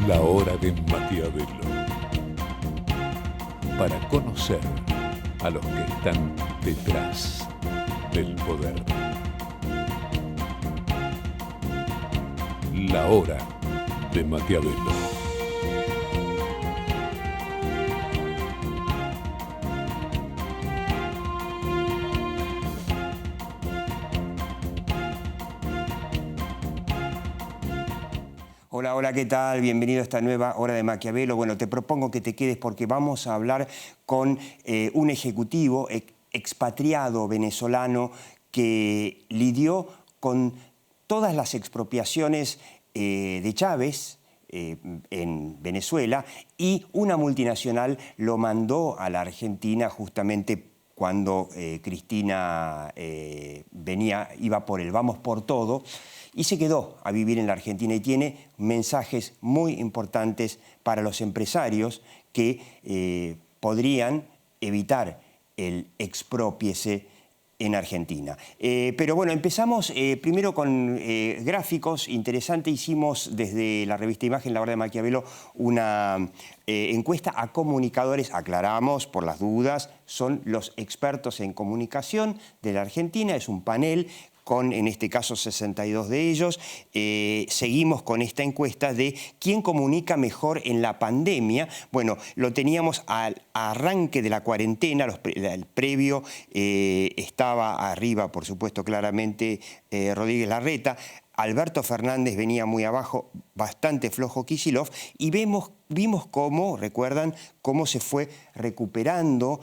La hora de Maquiavelo. Para conocer a los que están detrás del poder. La hora de Maquiavelo. Hola, ¿qué tal? Bienvenido a esta nueva hora de Maquiavelo. Bueno, te propongo que te quedes porque vamos a hablar con un ejecutivo expatriado venezolano que lidió con todas las expropiaciones de Chávez en Venezuela, y una multinacional lo mandó a la Argentina justamente cuando Cristina iba por el vamos por todo, y se quedó a vivir en la Argentina y tiene mensajes muy importantes para los empresarios que podrían evitar el exprópiese en Argentina. Pero bueno, empezamos primero con gráficos interesantes. Hicimos desde la revista Imagen, La Hora de Maquiavelo, una encuesta a comunicadores. Aclaramos, por las dudas, son los expertos en comunicación de la Argentina. Es un panel con, en este caso, 62 de ellos. Seguimos con esta encuesta de quién comunica mejor en la pandemia. Bueno, lo teníamos al arranque de la cuarentena, el previo estaba arriba, por supuesto, claramente Rodríguez Larreta. Alberto Fernández venía muy abajo, bastante flojo Kicillof, y vimos cómo, recuerdan, cómo se fue recuperando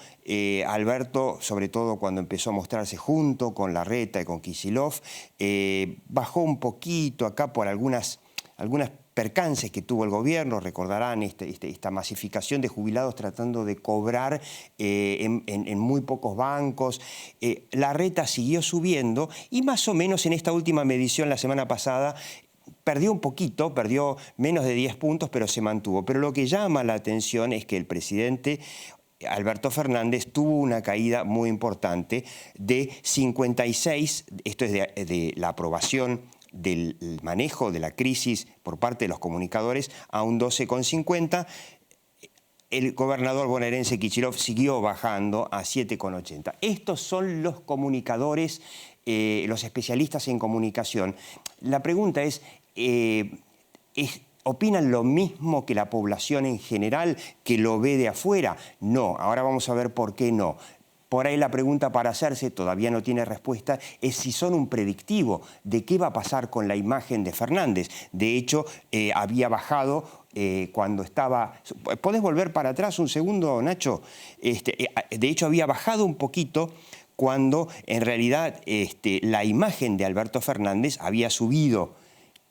Alberto, sobre todo cuando empezó a mostrarse junto con Larreta y con Kicillof. Bajó un poquito acá por algunas percances que tuvo el gobierno. Recordarán esta masificación de jubilados tratando de cobrar en muy pocos bancos. Larreta siguió subiendo y más o menos en esta última medición la semana pasada perdió un poquito, perdió menos de 10 puntos, pero se mantuvo. Pero lo que llama la atención es que el presidente Alberto Fernández tuvo una caída muy importante de 56, esto es de la aprobación del manejo de la crisis por parte de los comunicadores, a un 12,50. El gobernador bonaerense Kicillof siguió bajando a 7,80. Estos son los comunicadores, los especialistas en comunicación. La pregunta es, ¿opinan lo mismo que la población en general, que lo ve de afuera? No, ahora vamos a ver por qué no. Por ahí la pregunta para hacerse, todavía no tiene respuesta, es si son un predictivo de qué va a pasar con la imagen de Fernández. De hecho, había bajado cuando estaba... ¿Podés volver para atrás un segundo, Nacho? De hecho, había bajado un poquito cuando en realidad la imagen de Alberto Fernández había subido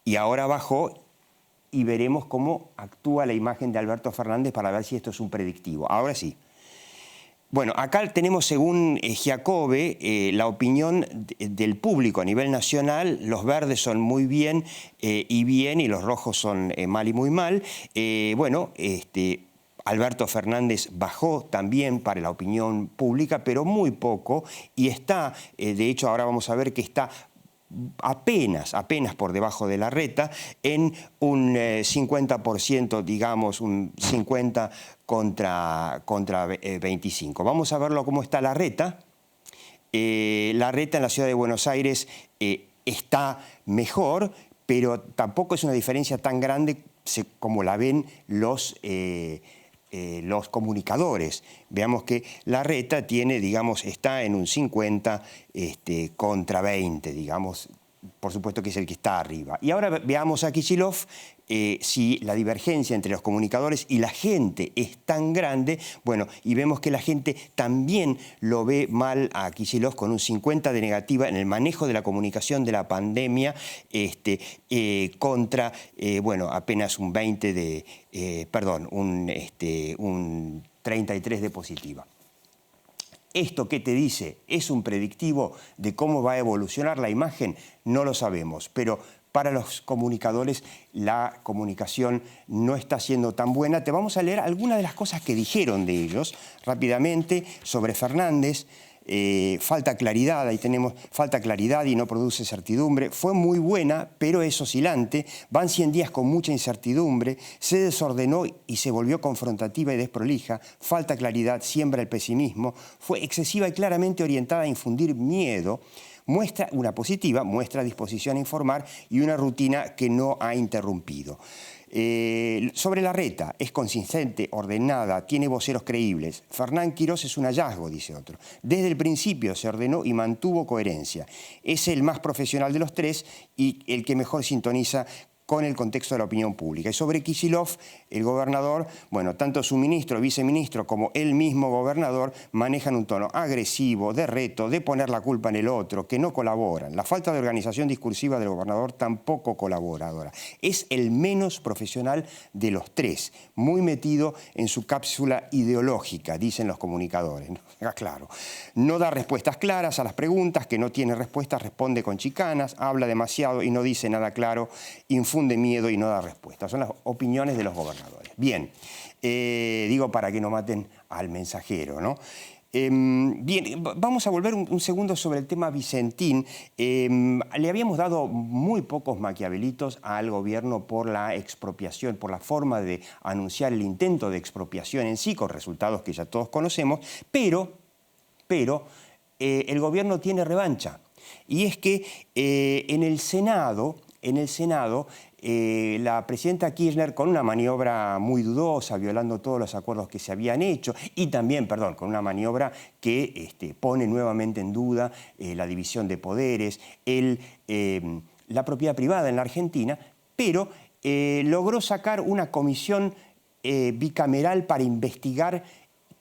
y ahora bajó, y veremos cómo actúa la imagen de Alberto Fernández para ver si esto es un predictivo. Ahora sí. Bueno, acá tenemos, según Giacobbe, la opinión del público a nivel nacional. Los verdes son muy bien y los rojos son mal y muy mal. Alberto Fernández bajó también para la opinión pública, pero muy poco, y está, de hecho ahora vamos a ver que está apenas por debajo de Larreta, en un 50%, digamos, un 50 contra 25. Vamos a verlo cómo está Larreta. Larreta en la ciudad de Buenos Aires está mejor, pero tampoco es una diferencia tan grande como la ven los comunicadores. Veamos que Larreta tiene, digamos, está en un 50 contra 20, digamos. Por supuesto que es el que está arriba. Y ahora veamos a Kicillof, si la divergencia entre los comunicadores y la gente es tan grande. Bueno, y vemos que la gente también lo ve mal a Kicillof, con un 50 de negativa en el manejo de la comunicación de la pandemia, contra, apenas un 20 de, un 33 de positiva. ¿Esto qué te dice? ¿Es un predictivo de cómo va a evolucionar la imagen? No lo sabemos, pero para los comunicadores la comunicación no está siendo tan buena. Te vamos a leer algunas de las cosas que dijeron de ellos rápidamente sobre Fernández. falta claridad, ahí tenemos falta claridad y no produce certidumbre. Fue muy buena, pero es oscilante. Van 100 días con mucha incertidumbre. Se desordenó y se volvió confrontativa y desprolija. Falta claridad, siembra el pesimismo. Fue excesiva y claramente orientada a infundir miedo. Muestra una positiva, muestra disposición a informar y una rutina que no ha interrumpido. Sobre Larreta, es consistente, ordenada, tiene voceros creíbles. Fernán Quirós es un hallazgo, dice otro. Desde el principio se ordenó y mantuvo coherencia. Es el más profesional de los tres y el que mejor sintoniza con el contexto de la opinión pública. Y sobre Kicillof, el gobernador, bueno, tanto su ministro, viceministro, como el mismo gobernador manejan un tono agresivo, de reto, de poner la culpa en el otro, que no colaboran. La falta de organización discursiva del gobernador tampoco colabora ahora. Es el menos profesional de los tres, muy metido en su cápsula ideológica, dicen los comunicadores. Claro. No da respuestas claras a las preguntas, que no tiene respuestas, responde con chicanas, habla demasiado y no dice nada claro, infunde miedo y no da respuesta. Son las opiniones de los gobernadores. Bien, digo para que no maten al mensajero, ¿no? Bien, vamos a volver un segundo sobre el tema Vicentín. Le habíamos dado muy pocos maquiavelitos al gobierno por la expropiación, por la forma de anunciar el intento de expropiación en sí, con resultados que ya todos conocemos, pero el gobierno tiene revancha. Y es que en el Senado, la presidenta Kirchner, con una maniobra muy dudosa, violando todos los acuerdos que se habían hecho, y también, perdón, con una maniobra que pone nuevamente en duda la división de poderes, la propiedad privada en la Argentina, pero logró sacar una comisión bicameral para investigar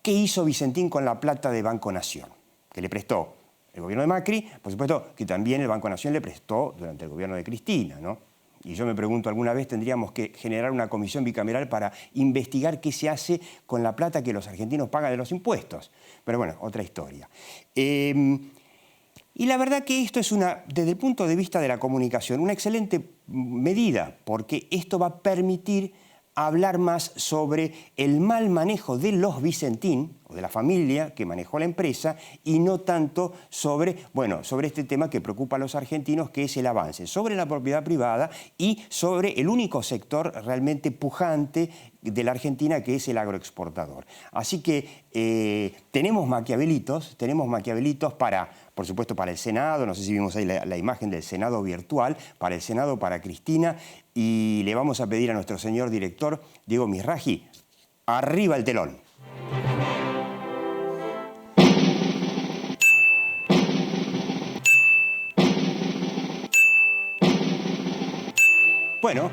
qué hizo Vicentín con la plata de Banco Nación, que le prestó el gobierno de Macri, por supuesto que también el Banco Nación le prestó durante el gobierno de Cristina, ¿no? Y yo me pregunto, ¿alguna vez tendríamos que generar una comisión bicameral para investigar qué se hace con la plata que los argentinos pagan de los impuestos? Pero bueno, otra historia. Y la verdad que esto es desde el punto de vista de la comunicación, una excelente medida, porque esto va a permitir hablar más sobre el mal manejo de los Vicentín, o de la familia que manejó la empresa, y no tanto sobre este tema que preocupa a los argentinos, que es el avance sobre la propiedad privada y sobre el único sector realmente pujante de la Argentina, que es el agroexportador. Así que tenemos maquiavelitos para, por supuesto, para el Senado. No sé si vimos ahí la imagen del Senado virtual, para el Senado, para Cristina, y le vamos a pedir a nuestro señor director, Diego Misraji, arriba el telón. Bueno,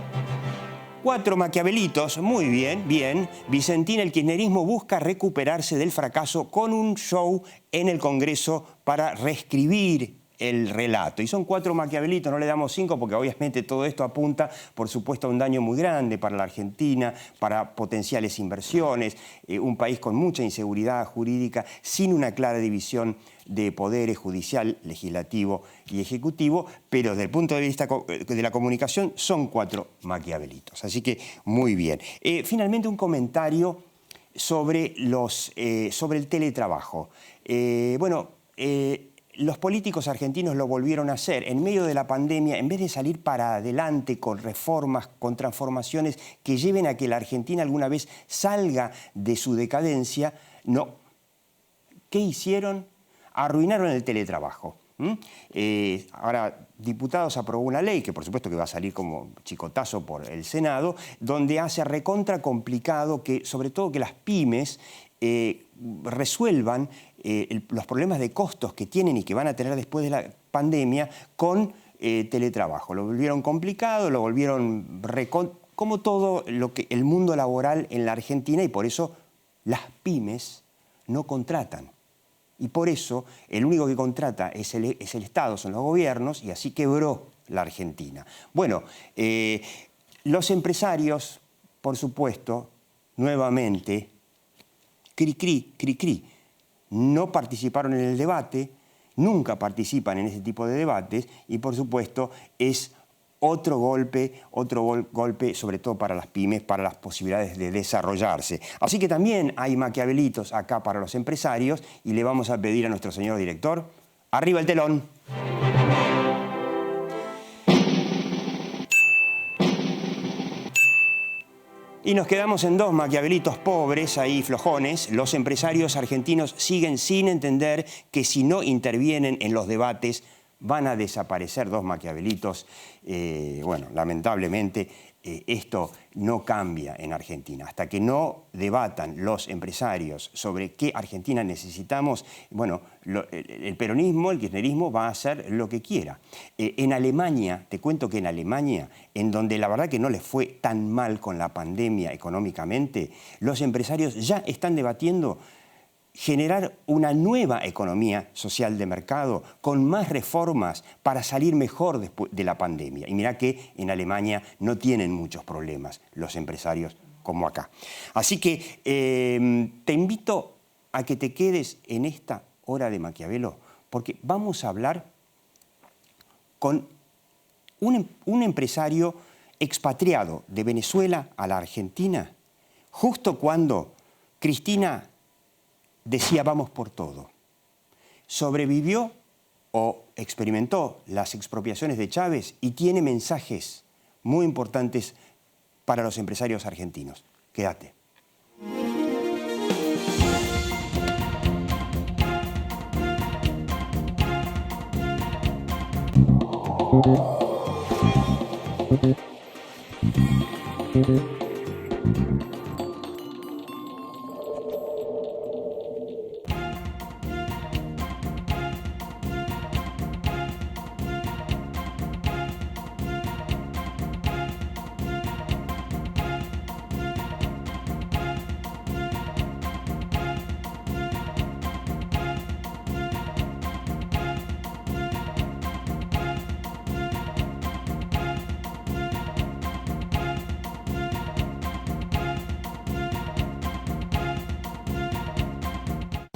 4 maquiavelitos, muy bien, bien. Vicentín, el kirchnerismo busca recuperarse del fracaso con un show en el Congreso para reescribir el relato. Y son 4 maquiavelitos, no le damos 5 porque obviamente todo esto apunta, por supuesto, a un daño muy grande para la Argentina, para potenciales inversiones, un país con mucha inseguridad jurídica, sin una clara división de poderes judicial, legislativo y ejecutivo, pero desde el punto de vista de la comunicación son 4 maquiavelitos. Así que muy bien. Finalmente un comentario sobre el teletrabajo. Los políticos argentinos lo volvieron a hacer. En medio de la pandemia, en vez de salir para adelante con reformas, con transformaciones que lleven a que la Argentina alguna vez salga de su decadencia, no. ¿Qué hicieron? Arruinaron el teletrabajo. Ahora, diputados aprobó una ley, que por supuesto que va a salir como chicotazo por el Senado, donde hace recontra complicado que, sobre todo, que las pymes resuelvan los problemas de costos que tienen y que van a tener después de la pandemia con teletrabajo. Lo volvieron complicado, lo volvieron como todo el mundo laboral en la Argentina, y por eso las pymes no contratan. Y por eso el único que contrata es el Estado, son los gobiernos, y así quebró la Argentina. Bueno, los empresarios, por supuesto, nuevamente, cri-cri, no participaron en el debate, nunca participan en ese tipo de debates, y por supuesto es otro golpe sobre todo para las pymes, para las posibilidades de desarrollarse. Así que también hay maquiavelitos acá para los empresarios y le vamos a pedir a nuestro señor director, arriba el telón. Y nos quedamos en dos maquiavelitos pobres, ahí flojones. Los empresarios argentinos siguen sin entender que si no intervienen en los debates van a desaparecer dos maquiavelitos. Bueno, lamentablemente esto no cambia en Argentina. Hasta que no debatan los empresarios sobre qué Argentina necesitamos, bueno, el peronismo, el kirchnerismo va a hacer lo que quiera. En Alemania, te cuento que en Alemania, en donde la verdad que no les fue tan mal con la pandemia económicamente, los empresarios ya están debatiendo generar una nueva economía social de mercado con más reformas para salir mejor después de la pandemia. Y mirá que en Alemania no tienen muchos problemas los empresarios como acá. Así que te invito a que te quedes en esta hora de Maquiavelo porque vamos a hablar con un empresario expatriado de Venezuela a la Argentina justo cuando Cristina decía vamos por todo. Sobrevivió o experimentó las expropiaciones de Chávez y tiene mensajes muy importantes para los empresarios argentinos. Quédate.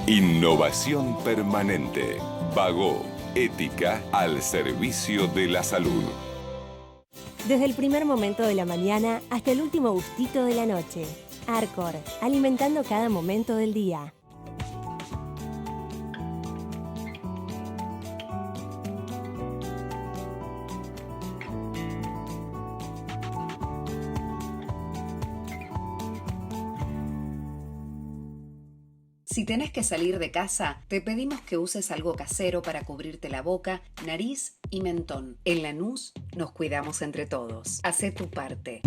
Innovación permanente. Bagó. Ética al servicio de la salud. Desde el primer momento de la mañana hasta el último gustito de la noche. Arcor, alimentando cada momento del día. Si tenés que salir de casa, te pedimos que uses algo casero para cubrirte la boca, nariz y mentón. En Lanús nos cuidamos entre todos. Hacé tu parte.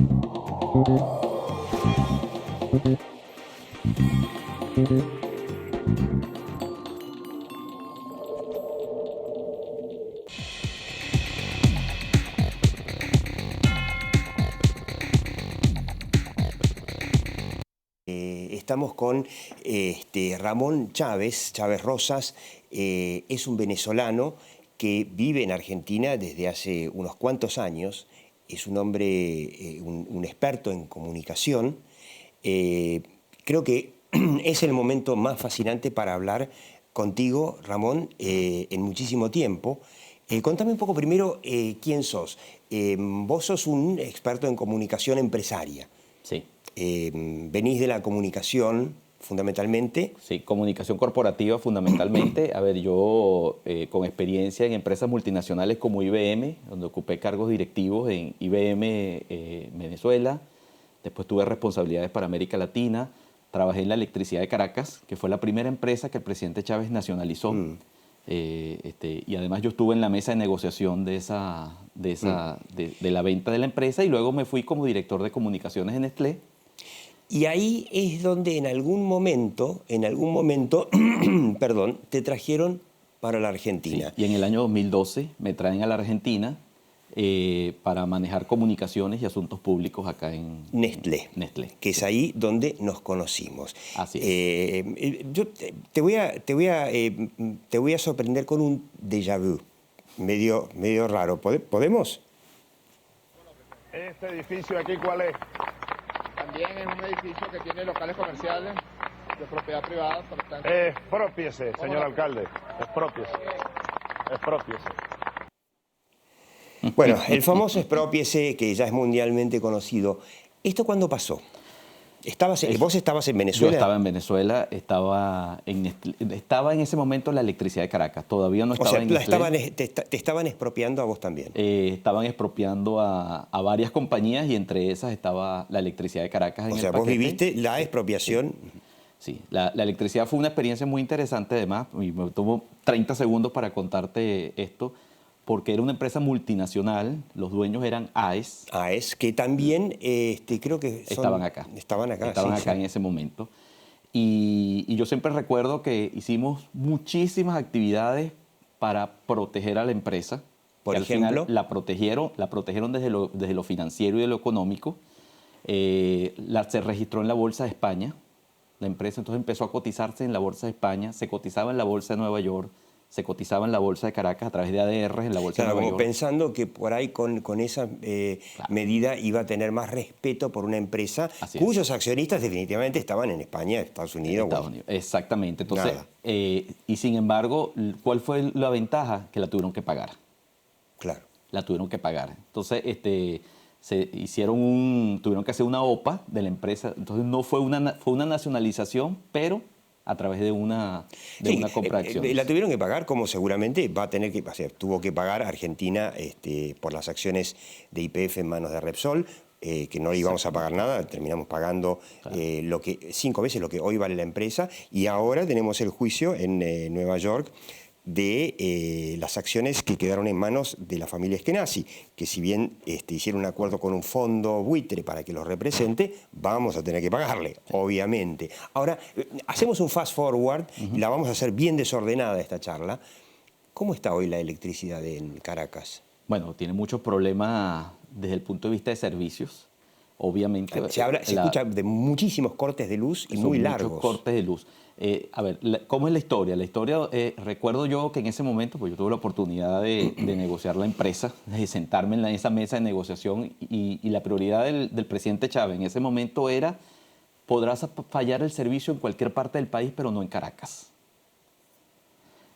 Estamos con Ramón Chávez Rosas, es un venezolano que vive en Argentina desde hace unos cuantos años, es un hombre, un experto en comunicación. Creo que es el momento más fascinante para hablar contigo, Ramón, en muchísimo tiempo. Contame un poco primero quién sos. Vos sos un experto en comunicación empresaria. Sí. Venís de la comunicación, fundamentalmente. Sí, comunicación corporativa, fundamentalmente. A ver, yo con experiencia en empresas multinacionales como IBM, donde ocupé cargos directivos en IBM Venezuela. Después tuve responsabilidades para América Latina. Trabajé en la Electricidad de Caracas, que fue la primera empresa que el presidente Chávez nacionalizó. Y además yo estuve en la mesa de negociación de la venta de la empresa y luego me fui como director de comunicaciones en Nestlé. Y ahí es donde en algún momento, perdón, te trajeron para la Argentina. Sí, y en el año 2012 me traen a la Argentina para manejar comunicaciones y asuntos públicos acá en Nestlé. Que es ahí donde nos conocimos. Así es. Yo te voy a sorprender con un déjà vu, medio raro. ¿Podemos? ¿Este edificio aquí cuál es? También es un edificio que tiene locales comerciales de propiedad privada. Por lo tanto, Expropiese, señor alcalde. Expropiese. Bueno, el famoso expropiese, que ya es mundialmente conocido. ¿Esto cuándo pasó? ¿Vos estabas en Venezuela? Yo estaba en Venezuela, estaba en ese momento la electricidad de Caracas. Todavía no estaba en Nestlé. Te estaban expropiando a vos también. Estaban expropiando a varias compañías y entre esas estaba la electricidad de Caracas en el paquete. Vos viviste la expropiación. Sí, la electricidad fue una experiencia muy interesante además, y me tomo 30 segundos para contarte esto, porque era una empresa multinacional, los dueños eran AES. AES, que también creo que estaban acá. Estaban acá en ese momento. Y yo siempre recuerdo que hicimos muchísimas actividades para proteger a la empresa. Por ejemplo, al final la protegieron desde lo financiero y de lo económico. Se registró en la Bolsa de España. La empresa entonces empezó a cotizarse en la Bolsa de España, se cotizaba en la Bolsa de Nueva York, se cotizaba en la Bolsa de Caracas a través de ADR en la Bolsa de Nueva York. Pensando que por ahí con esa medida iba a tener más respeto por una empresa cuyos accionistas definitivamente estaban en España, Estados Unidos. Exactamente. Entonces, y sin embargo, ¿cuál fue la ventaja? Que la tuvieron que pagar. Claro. La tuvieron que pagar. Entonces, tuvieron que hacer una OPA de la empresa. Entonces, no fue una nacionalización, pero a través de una compra de acciones. La tuvieron que pagar, como seguramente va a tener que, tuvo que pagar Argentina por las acciones de YPF en manos de Repsol, que no le íbamos a pagar nada, terminamos pagando 5 veces lo que hoy vale la empresa, y ahora tenemos el juicio en Nueva York de las acciones que quedaron en manos de la familia Eskenazi, que si bien hicieron un acuerdo con un fondo buitre para que los represente, vamos a tener que pagarle, obviamente. Ahora, hacemos un fast forward, y la vamos a hacer bien desordenada esta charla. ¿Cómo está hoy la electricidad en Caracas? Bueno, tiene muchos problemas desde el punto de vista de servicios, obviamente. Se escucha de muchísimos cortes de luz y muy largos. Muchos cortes de luz. A ver, ¿cómo es la historia? La historia, recuerdo yo que en ese momento, pues yo tuve la oportunidad de negociar la empresa, de sentarme en esa mesa de negociación y la prioridad del presidente Chávez en ese momento era, podrás fallar el servicio en cualquier parte del país, pero no en Caracas.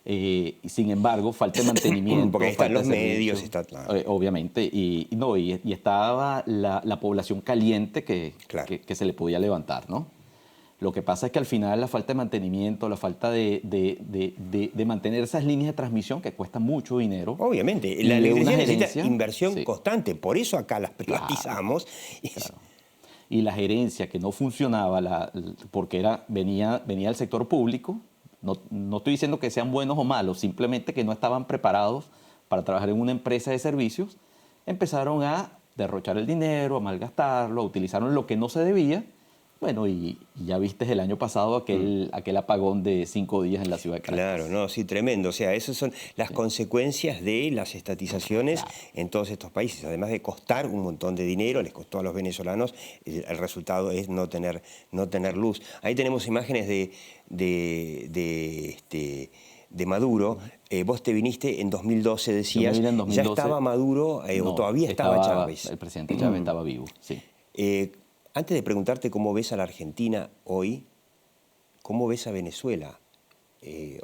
Sin embargo, falta de mantenimiento. Porque están los servicio, medios, obviamente, y estaba la población caliente que se le podía levantar, ¿no? Lo que pasa es que al final la falta de mantenimiento, la falta de mantener esas líneas de transmisión que cuestan mucho dinero. Obviamente, la electricidad necesita inversión constante, por eso acá las privatizamos. Claro. Y la gerencia que no funcionaba, porque venía del sector público, no estoy diciendo que sean buenos o malos, simplemente que no estaban preparados para trabajar en una empresa de servicios, empezaron a derrochar el dinero, a malgastarlo, utilizaron lo que no se debía. Bueno, y ya viste el año pasado aquel apagón de 5 días en la ciudad de Caracas. Claro, sí, tremendo. O sea, esas son las consecuencias de las estatizaciones en todos estos países. Además de costar un montón de dinero, les costó a los venezolanos, el resultado es no tener luz. Ahí tenemos imágenes de Maduro. Vos te viniste en 2012, decías. Yo me vine en 2012. ¿Ya estaba Maduro o todavía estaba Chávez? El presidente Chávez estaba vivo, sí. Antes de preguntarte cómo ves a la Argentina hoy, ¿cómo ves a Venezuela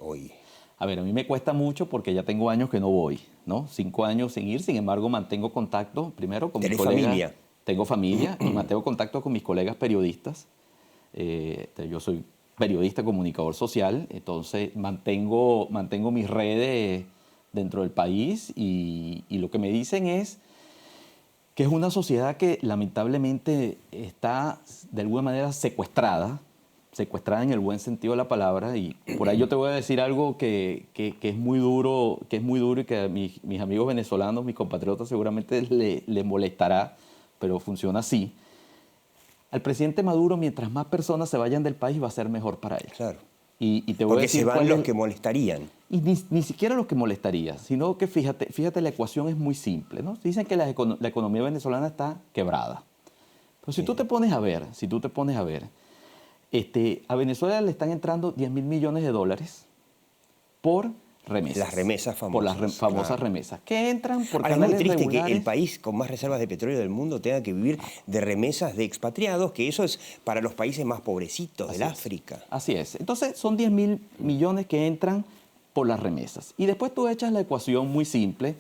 hoy? A ver, a mí me cuesta mucho porque ya tengo años que no voy, ¿no? 5 años sin ir, sin embargo mantengo contacto primero con mis colegas. ¿Familia? Tengo familia y mantengo contacto con mis colegas periodistas. Yo soy periodista, comunicador social, entonces mantengo mis redes dentro del país y lo que me dicen es que es una sociedad que lamentablemente está de alguna manera secuestrada en el buen sentido de la palabra, y por ahí yo te voy a decir algo que es muy duro, y que a mis amigos venezolanos, mis compatriotas seguramente les molestará, pero funciona así. Al presidente Maduro, mientras más personas se vayan del país, va a ser mejor para él. Claro. Y te voy a decir se van los que molestarían. Y ni siquiera los que molestaría, sino que fíjate, la ecuación es muy simple, ¿no? Dicen que la economía venezolana está quebrada. Pero si tú te pones a ver, a Venezuela le están entrando $10.000 millones por remesas. Las remesas famosas. Por las famosas remesas. Que entran por Ahora, canales es muy triste regulares. que el país con más reservas de petróleo del mundo tenga que vivir de remesas de expatriados, que eso es para los países más pobrecitos del África. Así es. Entonces, son $10.000 millones que entran por las remesas. Y después tú echas la ecuación muy simple.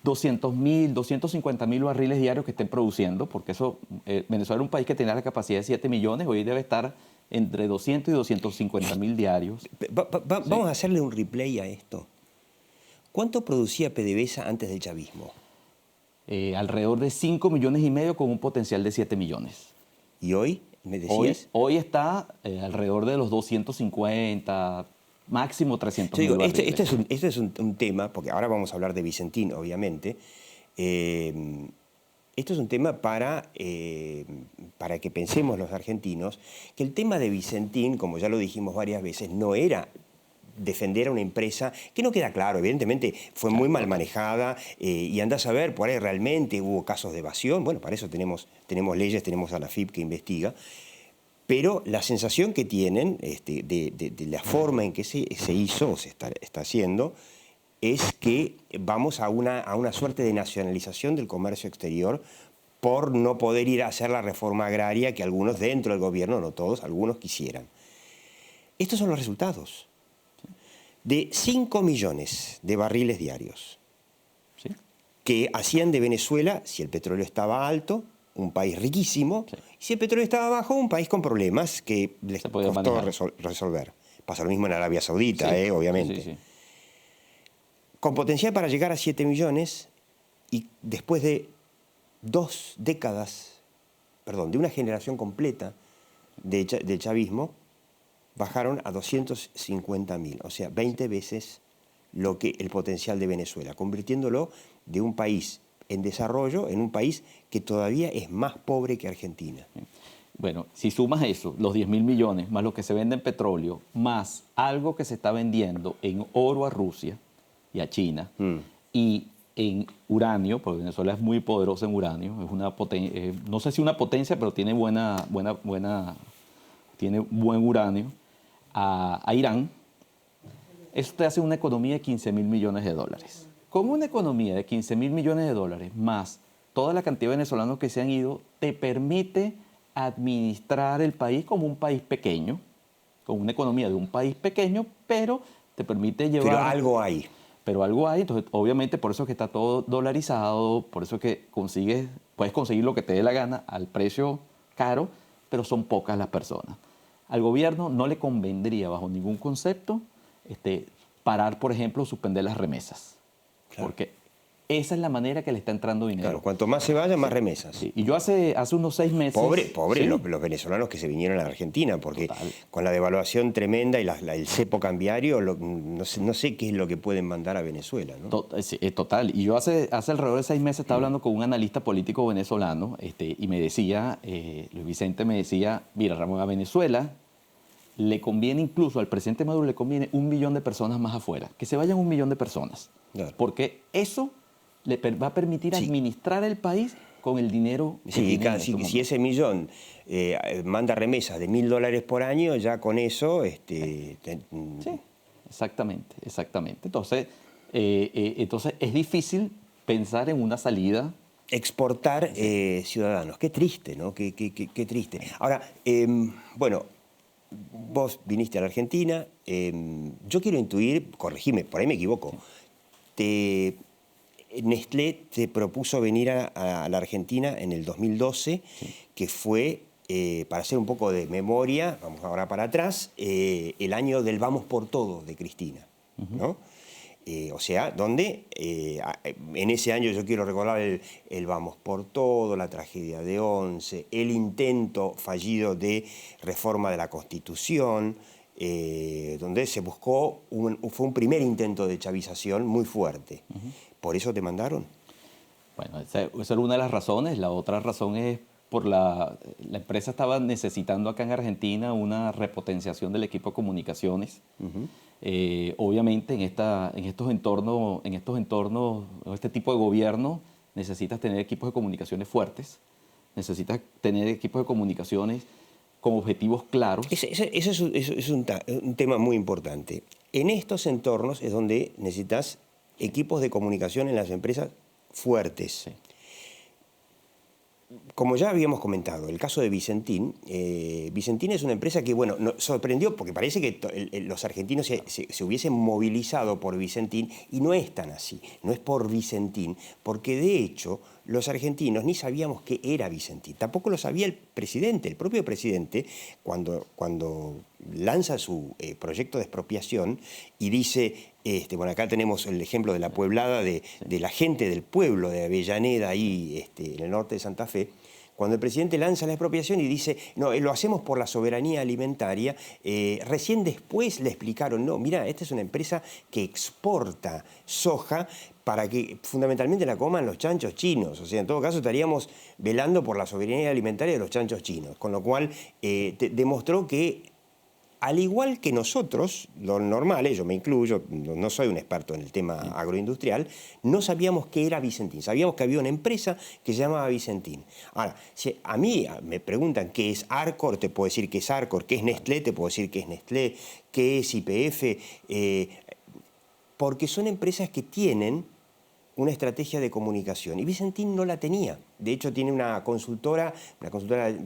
200.000, 250.000 barriles diarios que estén produciendo, porque eso, Venezuela era un país que tenía la capacidad de 7 millones, hoy debe estar entre 200 y 250.000 diarios. Vamos a hacerle un replay a esto. ¿Cuánto producía PDVSA antes del chavismo? Alrededor de 5 millones y medio con un potencial de 7 millones. ¿Y hoy? ¿Me decías? Hoy está alrededor de los 250, máximo 300 Yo digo, mil este barriles. es un tema, porque ahora vamos a hablar de Vicentín, obviamente. Esto es un tema para que pensemos los argentinos, que el tema de Vicentín, como ya lo dijimos varias veces, no era defender a una empresa que no queda claro, evidentemente fue muy mal manejada y anda a saber, por ahí realmente hubo casos de evasión, bueno, para eso tenemos leyes, tenemos a la AFIP que investiga, pero la sensación que tienen de la forma en que se hizo o se está haciendo es que vamos a una suerte de nacionalización del comercio exterior por no poder ir a hacer la reforma agraria que algunos dentro del gobierno, no todos, algunos quisieran. Estos son los resultados. De 5 millones de barriles diarios, ¿Sí? que hacían de Venezuela, si el petróleo estaba alto, un país riquísimo, Sí. y si el petróleo estaba bajo, un país con problemas que les Se podía costó manejar. resolver. Pasa lo mismo en Arabia Saudita, Sí, obviamente. sí, sí. Con potencial para llegar a 7 millones, y después de 2 décadas, de una generación completa del chavismo, bajaron a 250.000, o sea, 20 veces lo que el potencial de Venezuela, convirtiéndolo de un país en desarrollo en un país que todavía es más pobre que Argentina. Bueno, si sumas eso, los 10.000 millones, más lo que se vende en petróleo, más algo que se está vendiendo en oro a Rusia y a China, y en uranio, porque Venezuela es muy poderosa en uranio, es una no sé si una potencia, pero tiene tiene buen uranio, a Irán, eso te hace una economía de 15.000 millones de dólares. Con una economía de 15.000 millones de dólares, más toda la cantidad de venezolanos que se han ido, te permite administrar el país como un país pequeño, con una economía de un país pequeño, pero te permite llevar... Pero algo hay. Pero algo hay, entonces obviamente por eso es que está todo dolarizado, por eso es que puedes conseguir lo que te dé la gana al precio caro, pero son pocas las personas. Al gobierno no le convendría bajo ningún concepto parar, por ejemplo, suspender las remesas, Claro. porque esa es la manera que le está entrando dinero. Claro, cuanto más se vaya, más remesas. Sí. Y yo hace unos 6 meses... Pobre sí, los venezolanos que se vinieron a la Argentina, porque Total. con la devaluación tremenda y el cepo cambiario, no sé qué es lo que pueden mandar a Venezuela, ¿no? Total. Y yo hace alrededor de 6 meses estaba hablando con un analista político venezolano y me decía, Luis Vicente me decía, mira, Ramón, a Venezuela le conviene incluso, al presidente Maduro le conviene 1 millón de personas más afuera, que se vayan 1 millón de personas. Claro. Porque eso le va a permitir Sí. administrar el país con el dinero que Sí, tiene en este si momento. ese millón manda remesas de $1.000 por año, ya con eso... Sí, exactamente. Entonces es difícil pensar en una salida. Exportar ciudadanos. Qué triste, ¿no? Qué triste. Ahora, bueno, vos viniste a la Argentina. Yo quiero intuir, corregime, por ahí me equivoco. Nestlé te propuso venir a la Argentina en el 2012, que fue, para hacer un poco de memoria, vamos ahora para atrás, el año del Vamos por Todo de Cristina, ¿no? O sea, donde en ese año yo quiero recordar el Vamos por Todo, la tragedia de Once, el intento fallido de reforma de la Constitución, donde se buscó, fue un primer intento de chavización muy fuerte. ¿Por eso te mandaron? Bueno, esa era una de las razones. La otra razón es por la empresa estaba necesitando acá en Argentina una repotenciación del equipo de comunicaciones. Obviamente en estos entornos, este tipo de gobierno, necesitas tener equipos de comunicaciones fuertes, necesitas tener equipos de comunicaciones con objetivos claros. Ese es un tema muy importante. En estos entornos es donde necesitas equipos de comunicación en las empresas fuertes. Sí. como ya habíamos comentado, el caso de Vicentín, Vicentín es una empresa que, bueno, nos sorprendió porque parece que los argentinos se hubiesen movilizado por Vicentín y no es tan así, no es por Vicentín, porque de hecho los argentinos ni sabíamos qué era Vicentín, tampoco lo sabía el presidente, el propio presidente, cuando lanza su proyecto de expropiación y dice, bueno, acá tenemos el ejemplo de la pueblada de la gente del pueblo de Avellaneda, ahí en el norte de Santa Fe, cuando el presidente lanza la expropiación y dice, no, lo hacemos por la soberanía alimentaria, recién después le explicaron, no, mira, esta es una empresa que exporta soja para que fundamentalmente la coman los chanchos chinos. O sea, en todo caso estaríamos velando por la soberanía alimentaria de los chanchos chinos, con lo cual demostró que, al igual que nosotros, los normales, yo me incluyo, no soy un experto en el tema agroindustrial, no sabíamos qué era Vicentín. Sabíamos que había una empresa que se llamaba Vicentín. Ahora, si a mí me preguntan qué es Arcor, te puedo decir qué es Arcor, qué es Nestlé, te puedo decir qué es Nestlé, qué es YPF, porque son empresas que tienen una estrategia de comunicación. Y Vicentín no la tenía. De hecho, tiene una consultora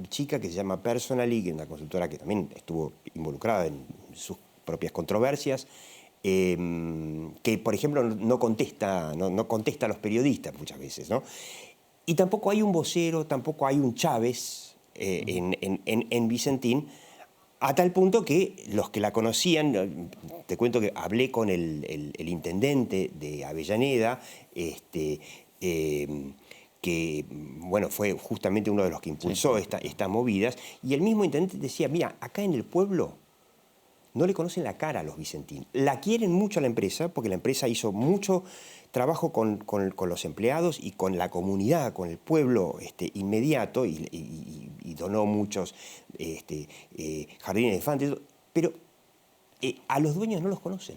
chica que se llama Personally, que es una consultora que también estuvo involucrada en sus propias controversias, que, por ejemplo, no contesta a los periodistas muchas veces, ¿no? Y tampoco hay un vocero, tampoco hay un Chávez en Vicentín, a tal punto que los que la conocían, te cuento que hablé con el intendente de Avellaneda, que bueno, fue justamente uno de los que impulsó estas movidas, y el mismo intendente decía, mira, acá en el pueblo no le conocen la cara a los Vicentín. La quieren mucho a la empresa, porque la empresa hizo mucho trabajo con los empleados y con la comunidad, con el pueblo inmediato, y donó muchos jardines de infantes, pero a los dueños no los conocen.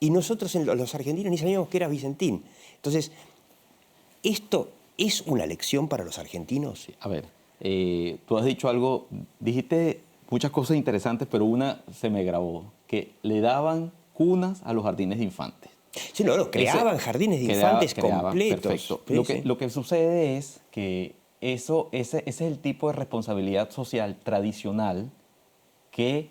Y nosotros, los argentinos, ni sabíamos que era Vicentín. Entonces, ¿esto es una lección para los argentinos? A ver, tú has dicho algo, dijiste muchas cosas interesantes, pero una se me grabó, que le daban cunas a los jardines de infantes. Sí, no, creaban jardines de infantes completos. Perfecto. Sí, Lo que sucede es que ese es el tipo de responsabilidad social tradicional que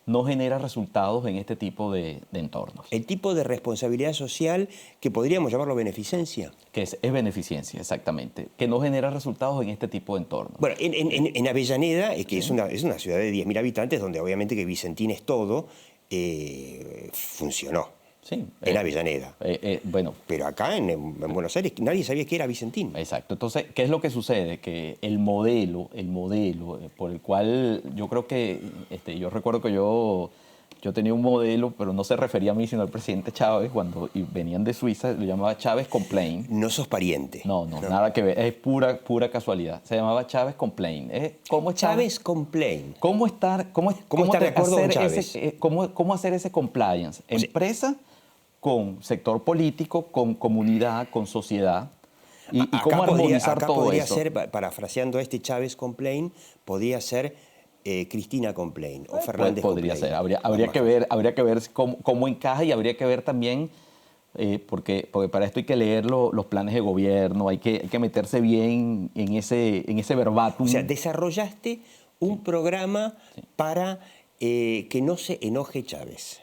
no genera resultados en este tipo de entornos. El tipo de responsabilidad social que podríamos llamarlo beneficencia. Que es beneficencia, exactamente. Que no genera resultados en este tipo de entornos. Bueno, en Avellaneda, que es una ciudad de 10.000 habitantes, donde obviamente que Vicentín es todo, funcionó. Sí, en Avellaneda. Bueno. Pero acá en Buenos Aires nadie sabía que era Vicentín. Exacto. Entonces, ¿qué es lo que sucede? Que el modelo por el cual yo creo que, yo recuerdo que yo tenía un modelo, pero no se refería a mí, sino al presidente Chávez, cuando venían de Suiza, lo llamaba Chávez Complain. No sos pariente. No, nada que ver, es pura casualidad. Se llamaba Chávez Complain. ¿Cómo Chávez Complain. ¿Cómo estar de acuerdo con Chávez? ¿Cómo hacer ese compliance? Empresa con sector político, con comunidad, con sociedad, y cómo armonizar todo podría eso. Ser, parafraseando Chávez Complain, podría ser Cristina Complain o Fernández podría Complain. Ser, habría que ver cómo encaja, y habría que ver también, porque para esto hay que leer los planes de gobierno, hay que meterse bien en ese verbatim. O sea, desarrollaste un programa para que no se enoje Chávez.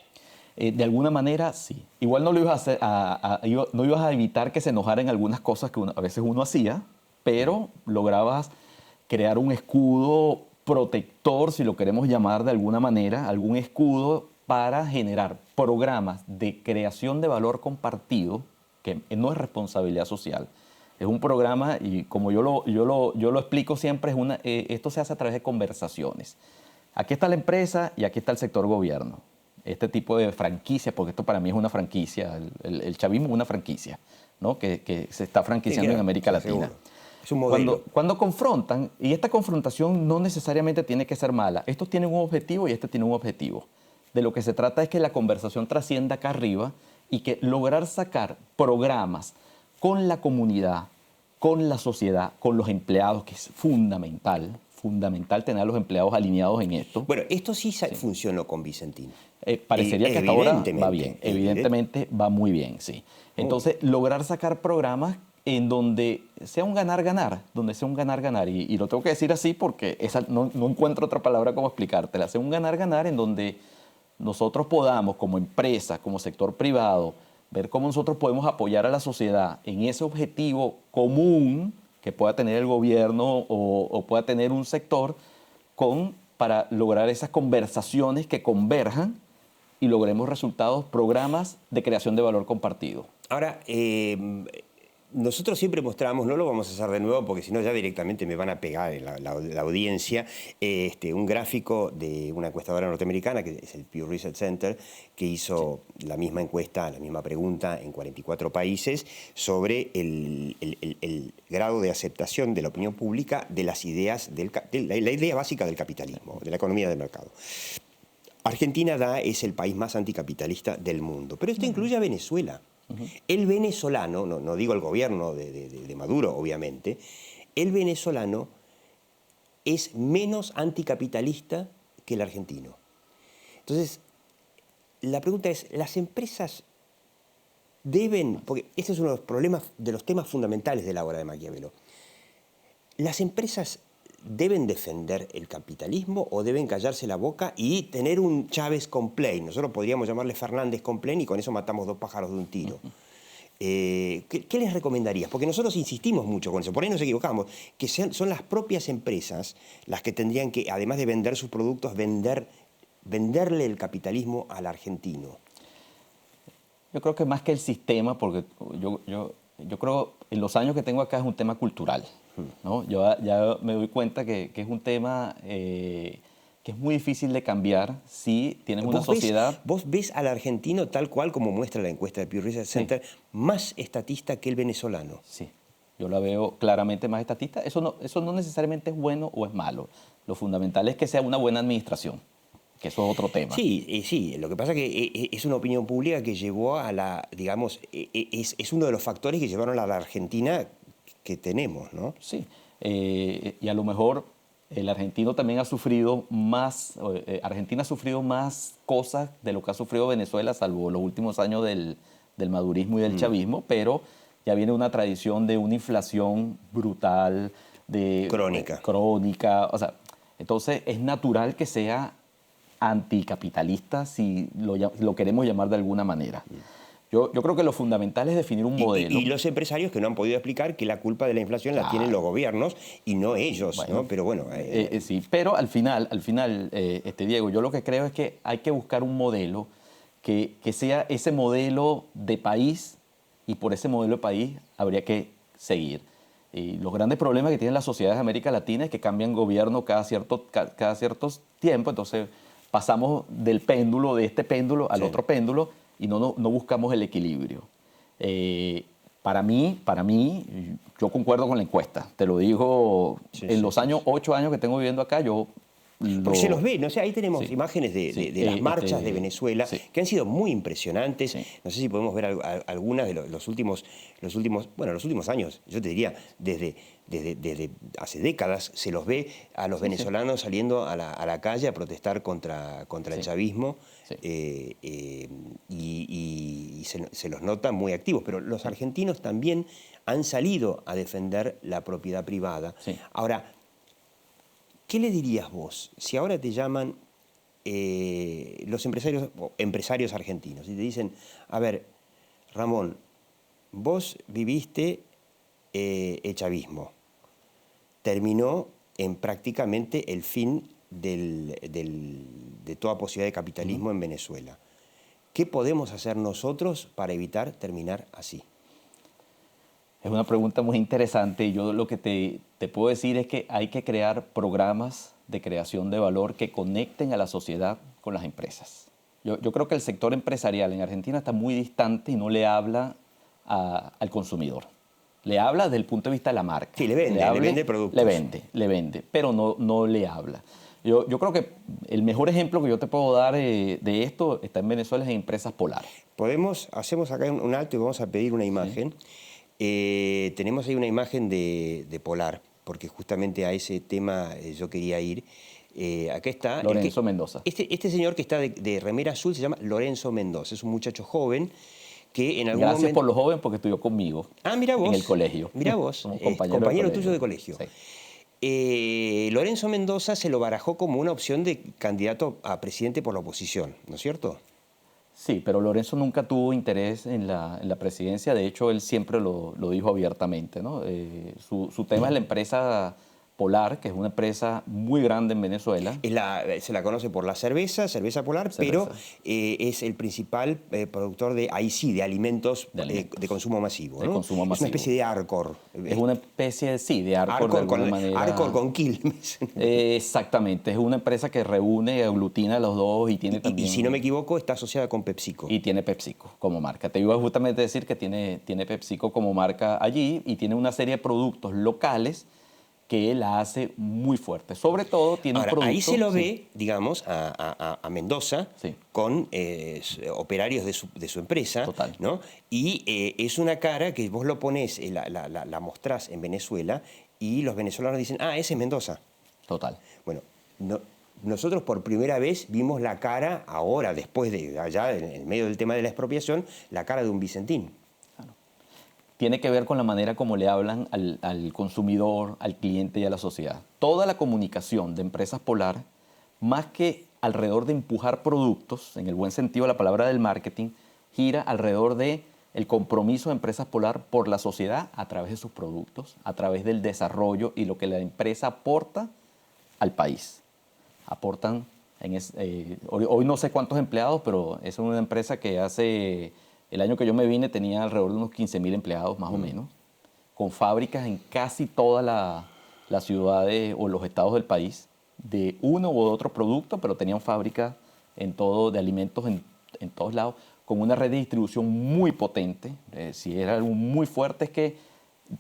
De alguna manera, sí. Igual no lo ibas a hacer, no ibas a evitar que se enojara en algunas cosas que a veces uno hacía, pero lograbas crear un escudo protector, si lo queremos llamar de alguna manera, algún escudo para generar programas de creación de valor compartido, que no es responsabilidad social. Es un programa, y como yo lo explico siempre, esto se hace a través de conversaciones. Aquí está la empresa y aquí está el sector gobierno. Este tipo de franquicia, porque esto para mí es una franquicia, el chavismo es una franquicia, ¿no? que se está franquiciando en América Latina. Seguro. Es un modelo. Cuando confrontan, y esta confrontación no necesariamente tiene que ser mala, estos tienen un objetivo y este tiene un objetivo. De lo que se trata es que la conversación trascienda acá arriba y que lograr sacar programas con la comunidad, con la sociedad, con los empleados, que es fundamental tener a los empleados alineados en esto. Bueno, esto sí funcionó con Vicentín. Parecería que hasta ahora va bien. Evidentemente va muy bien, sí. Entonces, lograr sacar programas en donde sea un ganar-ganar, y lo tengo que decir así porque no encuentro otra palabra como explicártela, sea un ganar-ganar en donde nosotros podamos, como empresa, como sector privado, ver cómo nosotros podemos apoyar a la sociedad en ese objetivo común que pueda tener el gobierno o pueda tener un sector para lograr esas conversaciones que converjan y logremos resultados, programas de creación de valor compartido. Ahora, nosotros siempre mostramos, no lo vamos a hacer de nuevo porque si no ya directamente me van a pegar en la audiencia, un gráfico de una encuestadora norteamericana, que es el Pew Research Center, que hizo la misma encuesta, la misma pregunta en 44 países sobre el grado de aceptación de la opinión pública de las ideas, la idea básica del capitalismo, de la economía del mercado. Argentina es el país más anticapitalista del mundo, pero esto incluye a Venezuela. El venezolano, no digo el gobierno de Maduro, obviamente, el venezolano es menos anticapitalista que el argentino. Entonces, la pregunta es, ¿las empresas deben, porque este es uno de los problemas, de los temas fundamentales de la obra de Maquiavelo, ¿las empresas deben defender el capitalismo o deben callarse la boca y tener un Chávez complain? Nosotros podríamos llamarle Fernández complain y con eso matamos dos pájaros de un tiro. ¿Qué les recomendarías? Porque nosotros insistimos mucho con eso, por ahí nos equivocamos, que son las propias empresas las que tendrían que, además de vender sus productos, venderle el capitalismo al argentino. Yo creo que más que el sistema, porque yo creo en los años que tengo acá es un tema cultural, ¿no? Yo ya me doy cuenta que es un tema que es muy difícil de cambiar si tienes una sociedad... ¿Vos ves al argentino tal cual como muestra la encuesta del Pew Research Center, más estatista que el venezolano? Sí, yo la veo claramente más estatista. Eso no necesariamente es bueno o es malo. Lo fundamental es que sea una buena administración, que eso es otro tema. Sí, lo que pasa es que es una opinión pública que llevó a la, digamos, es uno de los factores que llevaron a la Argentina que tenemos, ¿no? Sí, y a lo mejor el argentino también ha sufrido más, Argentina ha sufrido más cosas de lo que ha sufrido Venezuela, salvo los últimos años del madurismo y del chavismo, pero ya viene una tradición de una inflación brutal, crónica, o sea, entonces es natural que sea anticapitalista, si lo queremos llamar de alguna manera. Yo creo que lo fundamental es definir un modelo. Y los empresarios que no han podido explicar que la culpa de la inflación la tienen los gobiernos y no ellos, bueno, ¿no? Pero bueno... sí, pero al final Diego, yo lo que creo es que hay que buscar un modelo que sea ese modelo de país, y por ese modelo de país habría que seguir. Y los grandes problemas que tienen las sociedades de América Latina es que cambian gobierno cada ciertos tiempos, entonces pasamos del péndulo, de este péndulo al otro péndulo, y no buscamos el equilibrio. Para mí, yo concuerdo con la encuesta. Te lo digo, en los 8 años que tengo viviendo acá, porque se los ve, ¿no? O sea, ahí tenemos imágenes de las marchas de Venezuela que han sido muy impresionantes. No sé si podemos ver algunas de los últimos años. Yo te diría, desde hace décadas se los ve a los venezolanos saliendo a la calle a protestar contra el chavismo y se los nota muy activos. Pero los argentinos también han salido a defender la propiedad privada. Ahora, ¿qué le dirías vos si ahora te llaman los empresarios argentinos y te dicen, a ver, Ramón, vos viviste el chavismo, terminó en prácticamente el fin de toda posibilidad de capitalismo en Venezuela? ¿Qué podemos hacer nosotros para evitar terminar así? Es una pregunta muy interesante y yo lo que te puedo decir es que hay que crear programas de creación de valor que conecten a la sociedad con las empresas. Yo creo que el sector empresarial en Argentina está muy distante y no le habla al consumidor. Le habla desde el punto de vista de la marca. Sí, le vende productos. Le vende, pero no le habla. Yo creo que el mejor ejemplo que yo te puedo dar de esto está en Venezuela, en Empresas Polar. Hacemos acá un alto y vamos a pedir una imagen. Tenemos ahí una imagen de Polar, porque justamente a ese tema yo quería ir. Acá está... Lorenzo Mendoza. Este señor que está de remera azul se llama Lorenzo Mendoza. Es un muchacho joven que en algún Gracias momento... por lo joven, porque estudió conmigo. Ah, mira vos. En el colegio. Mira vos. Somos Compañero tuyo de colegio. Sí. Lorenzo Mendoza se lo barajó como una opción de candidato a presidente por la oposición, ¿no es cierto? Sí, pero Lorenzo nunca tuvo interés en la presidencia. De hecho, él siempre lo dijo abiertamente, ¿no? Su tema es la empresa Polar, que es una empresa muy grande en Venezuela. Se la conoce por la cerveza Polar, pero es el principal productor de, ahí sí, de alimentos, de consumo masivo, ¿no? De consumo masivo. Es una especie de Arcor. Es una especie, sí, de Arcor de alguna manera. Arcor con Quilmes. Exactamente, es una empresa que reúne y aglutina a los dos y tiene también... Y si no me equivoco, está asociada con PepsiCo. Y tiene PepsiCo como marca. Te iba justamente a decir que tiene PepsiCo como marca allí y tiene una serie de productos locales que la hace muy fuerte. Sobre todo tiene un producto... Ahí se lo ve, digamos, a Mendoza con operarios de su empresa. Total. ¿No? Y es una cara que vos lo ponés, la mostrás en Venezuela y los venezolanos dicen, ah, ese es Mendoza. Total. Bueno, nosotros por primera vez vimos la cara, ahora, después de allá, en medio del tema de la expropiación, la cara de un Vicentín. Tiene que ver con la manera como le hablan al consumidor, al cliente y a la sociedad. Toda la comunicación de Empresas Polar, más que alrededor de empujar productos, en el buen sentido de la palabra del marketing, gira alrededor de el compromiso de Empresas Polar por la sociedad a través de sus productos, a través del desarrollo y lo que la empresa aporta al país. Aportan, hoy no sé cuántos empleados, pero es una empresa que hace... El año que yo me vine tenía alrededor de unos 15.000 empleados, más o menos, con fábricas en casi todas las ciudades o los estados del país, de uno u otro producto, pero tenían fábricas de alimentos en todos lados, con una red de distribución muy potente. Si era algo muy fuerte, es que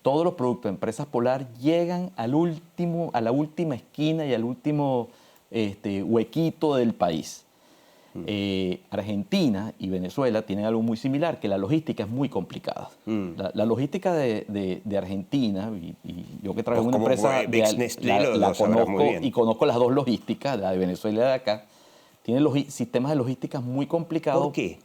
todos los productos de Empresas Polar llegan a la última esquina y al último huequito del país. Argentina y Venezuela tienen algo muy similar, que la logística es muy complicada. La logística de Argentina, y yo que trabajo en una empresa, la conozco y conozco las dos logísticas, la de Venezuela y la de acá, tiene sistemas de logística muy complicados. ¿Por qué?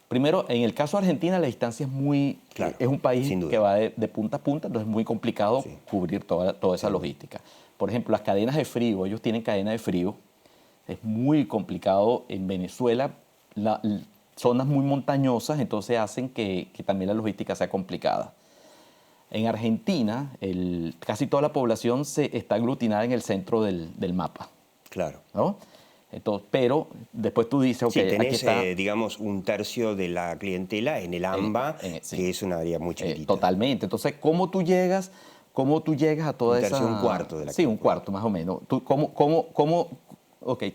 Primero, en el caso de Argentina, la distancia es muy... Claro, es un país sin duda, que va de punta a punta, entonces es muy complicado cubrir toda esa logística. Por ejemplo, las cadenas de frío, ellos tienen cadena de frío. Es muy complicado en Venezuela, zonas muy montañosas, entonces hacen que también la logística sea complicada. En Argentina, casi toda la población está aglutinada en el centro del mapa. Claro. ¿No? Entonces, pero después tú dices, ok, sí, tenés, aquí está, digamos, un tercio de la clientela en el AMBA, que es una área muy chiquitita. Totalmente. Entonces, ¿cómo tú llegas a toda esa... Un cuarto de la Sí, un cuarto más o menos.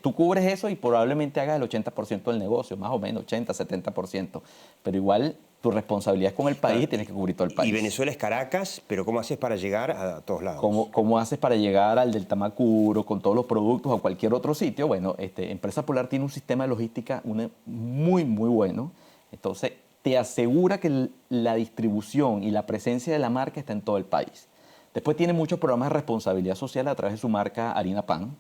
Tú cubres eso y probablemente hagas el 80% del negocio, más o menos, 80, 70%. Pero igual tu responsabilidad es con el país y tienes que cubrir todo el país. Y Venezuela es Caracas, pero ¿cómo haces para llegar a todos lados? ¿Cómo haces para llegar al del Tamacuro con todos los productos o a cualquier otro sitio? Bueno, Empresa Polar tiene un sistema de logística muy, muy bueno. Entonces, te asegura que la distribución y la presencia de la marca está en todo el país. Después tiene muchos programas de responsabilidad social a través de su marca Harina Pan,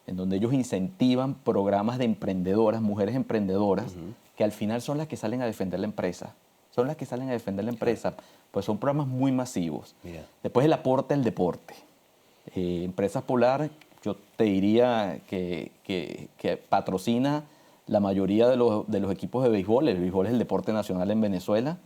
en donde ellos incentivan programas de emprendedoras, mujeres emprendedoras, que al final son las que salen a defender la empresa. Pues son programas muy masivos. Mira. Después el aporte al deporte. Empresas Polar, yo te diría que patrocina la mayoría de los equipos de béisbol. El béisbol es el deporte nacional en Venezuela.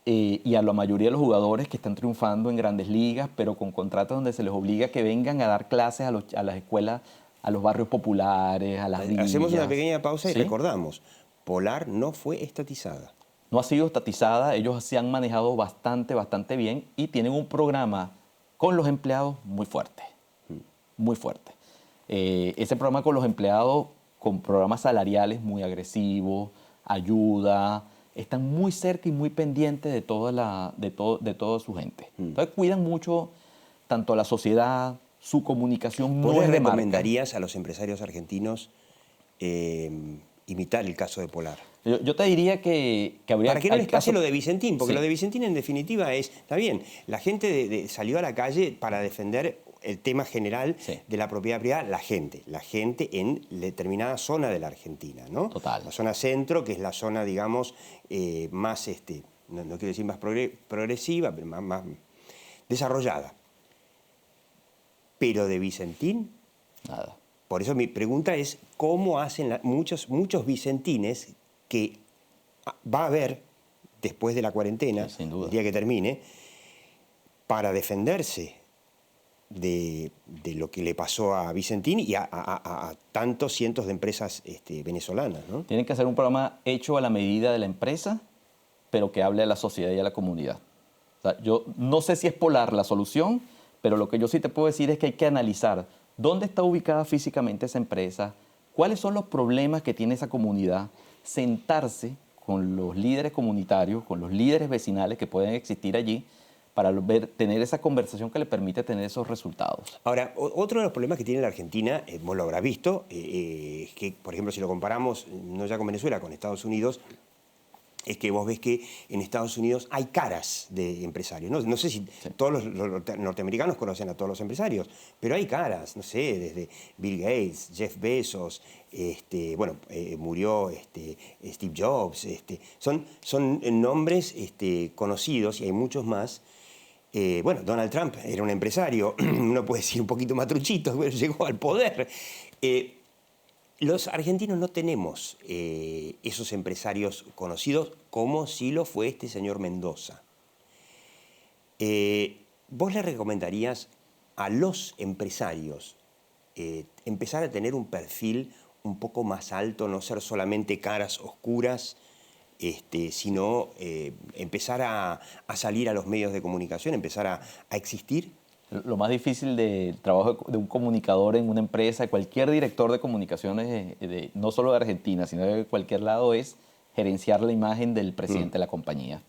Y a la mayoría de los jugadores que están triunfando en grandes ligas, pero con contratos donde se les obliga a que vengan a dar clases a las escuelas, a los barrios populares, a las villas. Hacemos una pequeña pausa y recordamos, Polar no fue estatizada. No ha sido estatizada, ellos se han manejado bastante bien y tienen un programa con los empleados muy fuerte, muy fuerte. Ese programa con los empleados, con programas salariales muy agresivos, ayuda, están muy cerca y muy pendientes de toda su gente. Entonces cuidan mucho tanto a la sociedad, su comunicación. ¿Vos les recomendarías a los empresarios argentinos imitar el caso de Polar? Yo te diría que habría... Para que no les pase lo de Vicentín, porque lo de Vicentín en definitiva está bien, la gente salió a la calle para defender el tema general Sí. de la propiedad privada, la gente en determinada zona de la Argentina, ¿no? Total. La zona centro, que es la zona, digamos, más, no quiero decir más progresiva, pero más desarrollada. Pero de Vicentín, Nada. por eso mi pregunta es, ¿cómo hacen muchos vicentines que va a haber después de la cuarentena, Sí, sin duda. el día que termine, para defenderse de lo que le pasó a Vicentín y a tantos cientos de empresas venezolanas, ¿no? Tienen que hacer un programa hecho a la medida de la empresa, pero que hable a la sociedad y a la comunidad. O sea, yo no sé si es polar la solución, pero lo que yo sí te puedo decir es que hay que analizar dónde está ubicada físicamente esa empresa, cuáles son los problemas que tiene esa comunidad, sentarse con los líderes comunitarios, con los líderes vecinales que pueden existir allí, para tener esa conversación que le permite tener esos resultados. Ahora, otro de los problemas que tiene la Argentina, vos lo habrás visto, es que, por ejemplo, si lo comparamos no ya con Venezuela, con Estados Unidos, es que vos ves que en Estados Unidos hay caras de empresarios. No sé si todos los norteamericanos conocen a todos los empresarios, pero hay caras, no sé, desde Bill Gates, Jeff Bezos, murió Steve Jobs, son nombres conocidos y hay muchos más. Donald Trump era un empresario, uno puede decir un poquito más truchito, pero llegó al poder. Los argentinos no tenemos esos empresarios conocidos como sí lo fue este señor Mendoza. ¿Vos le recomendarías a los empresarios empezar a tener un perfil un poco más alto, no ser solamente caras oscuras, sino empezar a salir a los medios de comunicación, empezar a existir? Lo más difícil del trabajo de un comunicador en una empresa, de cualquier director de comunicaciones, no solo de Argentina, sino de cualquier lado, es gerenciar la imagen del presidente de la compañía.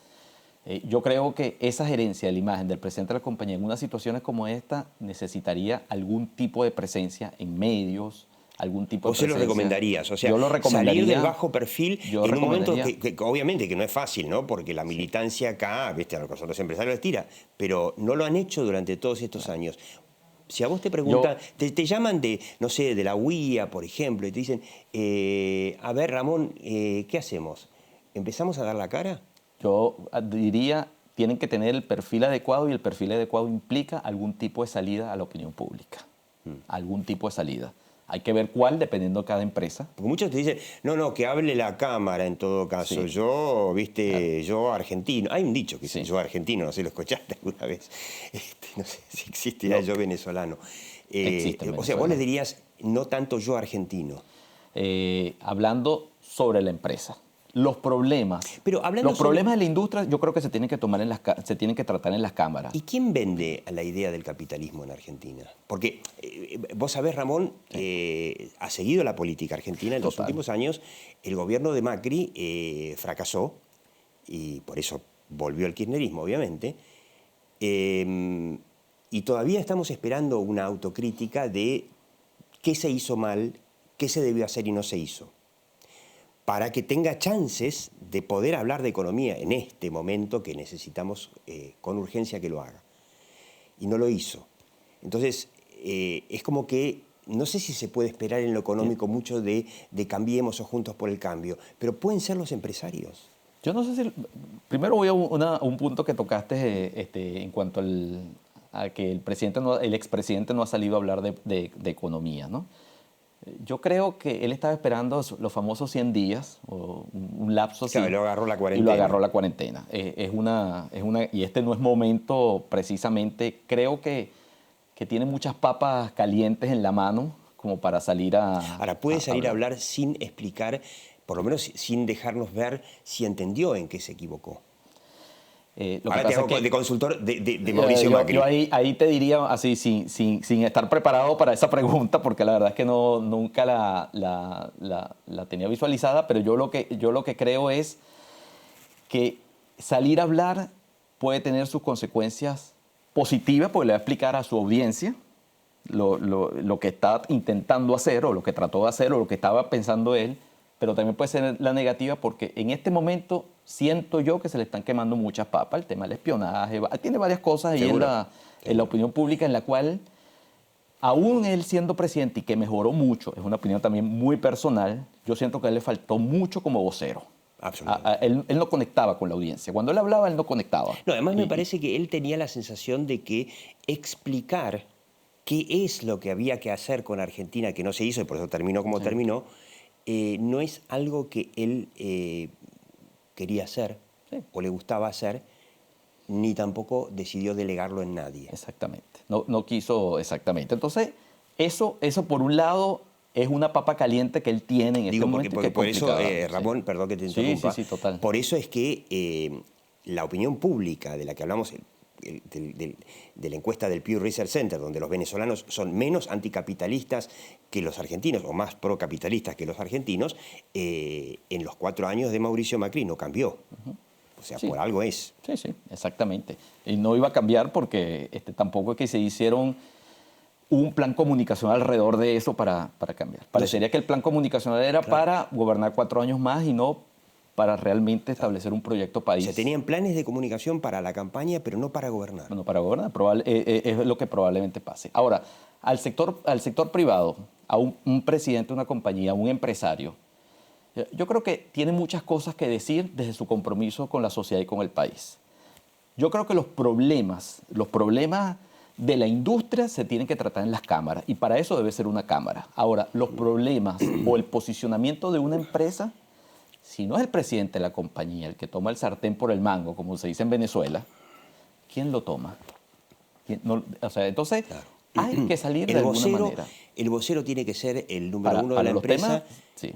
Yo creo que esa gerencia de la imagen del presidente de la compañía en unas situaciones como esta necesitaría algún tipo de presencia en medios, algún tipo de ¿Vos se lo recomendarías? O sea, yo lo recomendaría, salir del bajo perfil yo en un momento recomendaría. que obviamente que no es fácil, ¿no? Porque la militancia acá, ¿viste? A los empresarios les tira, pero no lo han hecho durante todos estos años. Si a vos te preguntan, te llaman de, no sé, de la UIA, por ejemplo, y te dicen, a ver, Ramón, ¿qué hacemos? ¿Empezamos a dar la cara? Yo diría, tienen que tener el perfil adecuado, y el perfil adecuado implica algún tipo de salida a la opinión pública. Algún tipo de salida. Hay que ver cuál, dependiendo de cada empresa. Porque muchos te dicen, no, que hable la cámara en todo caso. Sí. Yo, yo argentino. Hay un dicho que dice, Sí. yo argentino, no sé, lo escuchaste alguna vez. No sé si existirá yo venezolano. Existe en o sea, vos Venezuela. le dirías, no tanto yo argentino. Hablando sobre la empresa. Los problemas. Pero hablando los problemas de la industria, yo creo que se tienen que tratar en las cámaras. ¿Y quién vende a la idea del capitalismo en Argentina? Porque vos sabés, Ramón, ha seguido la política argentina en los Total. últimos años. El gobierno de Macri fracasó y por eso volvió el kirchnerismo, obviamente. Y todavía estamos esperando una autocrítica de qué se hizo mal, qué se debió hacer y no se hizo, para que tenga chances de poder hablar de economía en este momento que necesitamos con urgencia que lo haga. Y no lo hizo. Entonces, es como que no sé si se puede esperar en lo económico mucho de Cambiemos o Juntos por el Cambio, pero pueden ser los empresarios. Yo no sé si... Primero voy a un punto que tocaste en cuanto a que el expresidente no ha salido a hablar de economía, ¿no? Yo creo que él estaba esperando los famosos 100 días, o un lapso así. Claro, y lo agarró la cuarentena. Y lo agarró la cuarentena. Y este no es momento, precisamente, creo que tiene muchas papas calientes en la mano como para salir a... Ahora, puede salir a hablar sin explicar, por lo menos sin dejarnos ver si entendió en qué se equivocó. Ahora te hago de consultor de Mauricio Macri. Yo ahí te diría así, sin estar preparado para esa pregunta, porque la verdad es que nunca la tenía visualizada, pero yo lo que creo es que salir a hablar puede tener sus consecuencias positivas, porque le va a explicar a su audiencia lo que está intentando hacer, o lo que trató de hacer, o lo que estaba pensando él, pero también puede ser la negativa, porque en este momento siento yo que se le están quemando muchas papas, el tema del espionaje, tiene varias cosas ahí en la opinión pública en la cual aún él siendo presidente y que mejoró mucho, es una opinión también muy personal, yo siento que a él le faltó mucho como vocero. Absolutamente. Él no conectaba con la audiencia. Cuando él hablaba, él no conectaba. No, además me parece que él tenía la sensación de que explicar qué es lo que había que hacer con Argentina, que no se hizo y por eso terminó como terminó, no es algo que él quería hacer o le gustaba hacer, ni tampoco decidió delegarlo en nadie. Exactamente. No quiso exactamente. Entonces, eso por un lado es una papa caliente que él tiene en este momento. Porque por eso, complicada. Ramón, perdón que te interrumpa. Sí, total. Por eso es que la opinión pública de la que hablamos, de la encuesta del Pew Research Center, donde los venezolanos son menos anticapitalistas que los argentinos, o más procapitalistas que los argentinos, en los 4 años de Mauricio Macri no cambió. O sea, por algo es. Sí, exactamente. Y no iba a cambiar porque tampoco es que se hicieron un plan comunicacional alrededor de eso para cambiar. Parecería que el plan comunicacional era para gobernar 4 años más y no para realmente establecer un proyecto país. O sea, tenían planes de comunicación para la campaña, pero no para gobernar. Bueno, para gobernar es lo que probablemente pase. Ahora, al sector privado, a un presidente de una compañía, a un empresario, yo creo que tiene muchas cosas que decir desde su compromiso con la sociedad y con el país. Yo creo que los problemas de la industria se tienen que tratar en las cámaras y para eso debe ser una cámara. Ahora, los problemas o el posicionamiento de una empresa, si no es el presidente de la compañía el que toma el sartén por el mango, como se dice en Venezuela, ¿quién lo toma? Entonces, hay que salir de alguna manera. El vocero tiene que ser el número uno de la empresa. Sí.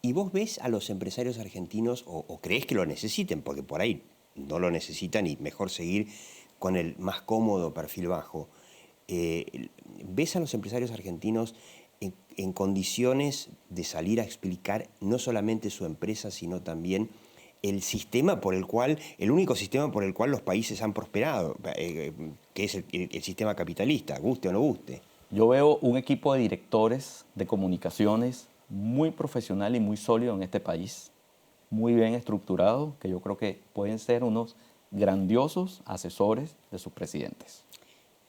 Y vos ves a los empresarios argentinos, o crees que lo necesiten, porque por ahí no lo necesitan y mejor seguir con el más cómodo perfil bajo. ¿Ves a los empresarios argentinos en condiciones de salir a explicar no solamente su empresa, sino también el sistema por el cual, el único sistema por el cual los países han prosperado, que es el sistema capitalista, guste o no guste? Yo veo un equipo de directores de comunicaciones muy profesional y muy sólido en este país, muy bien estructurado, que yo creo que pueden ser unos grandiosos asesores de sus presidentes.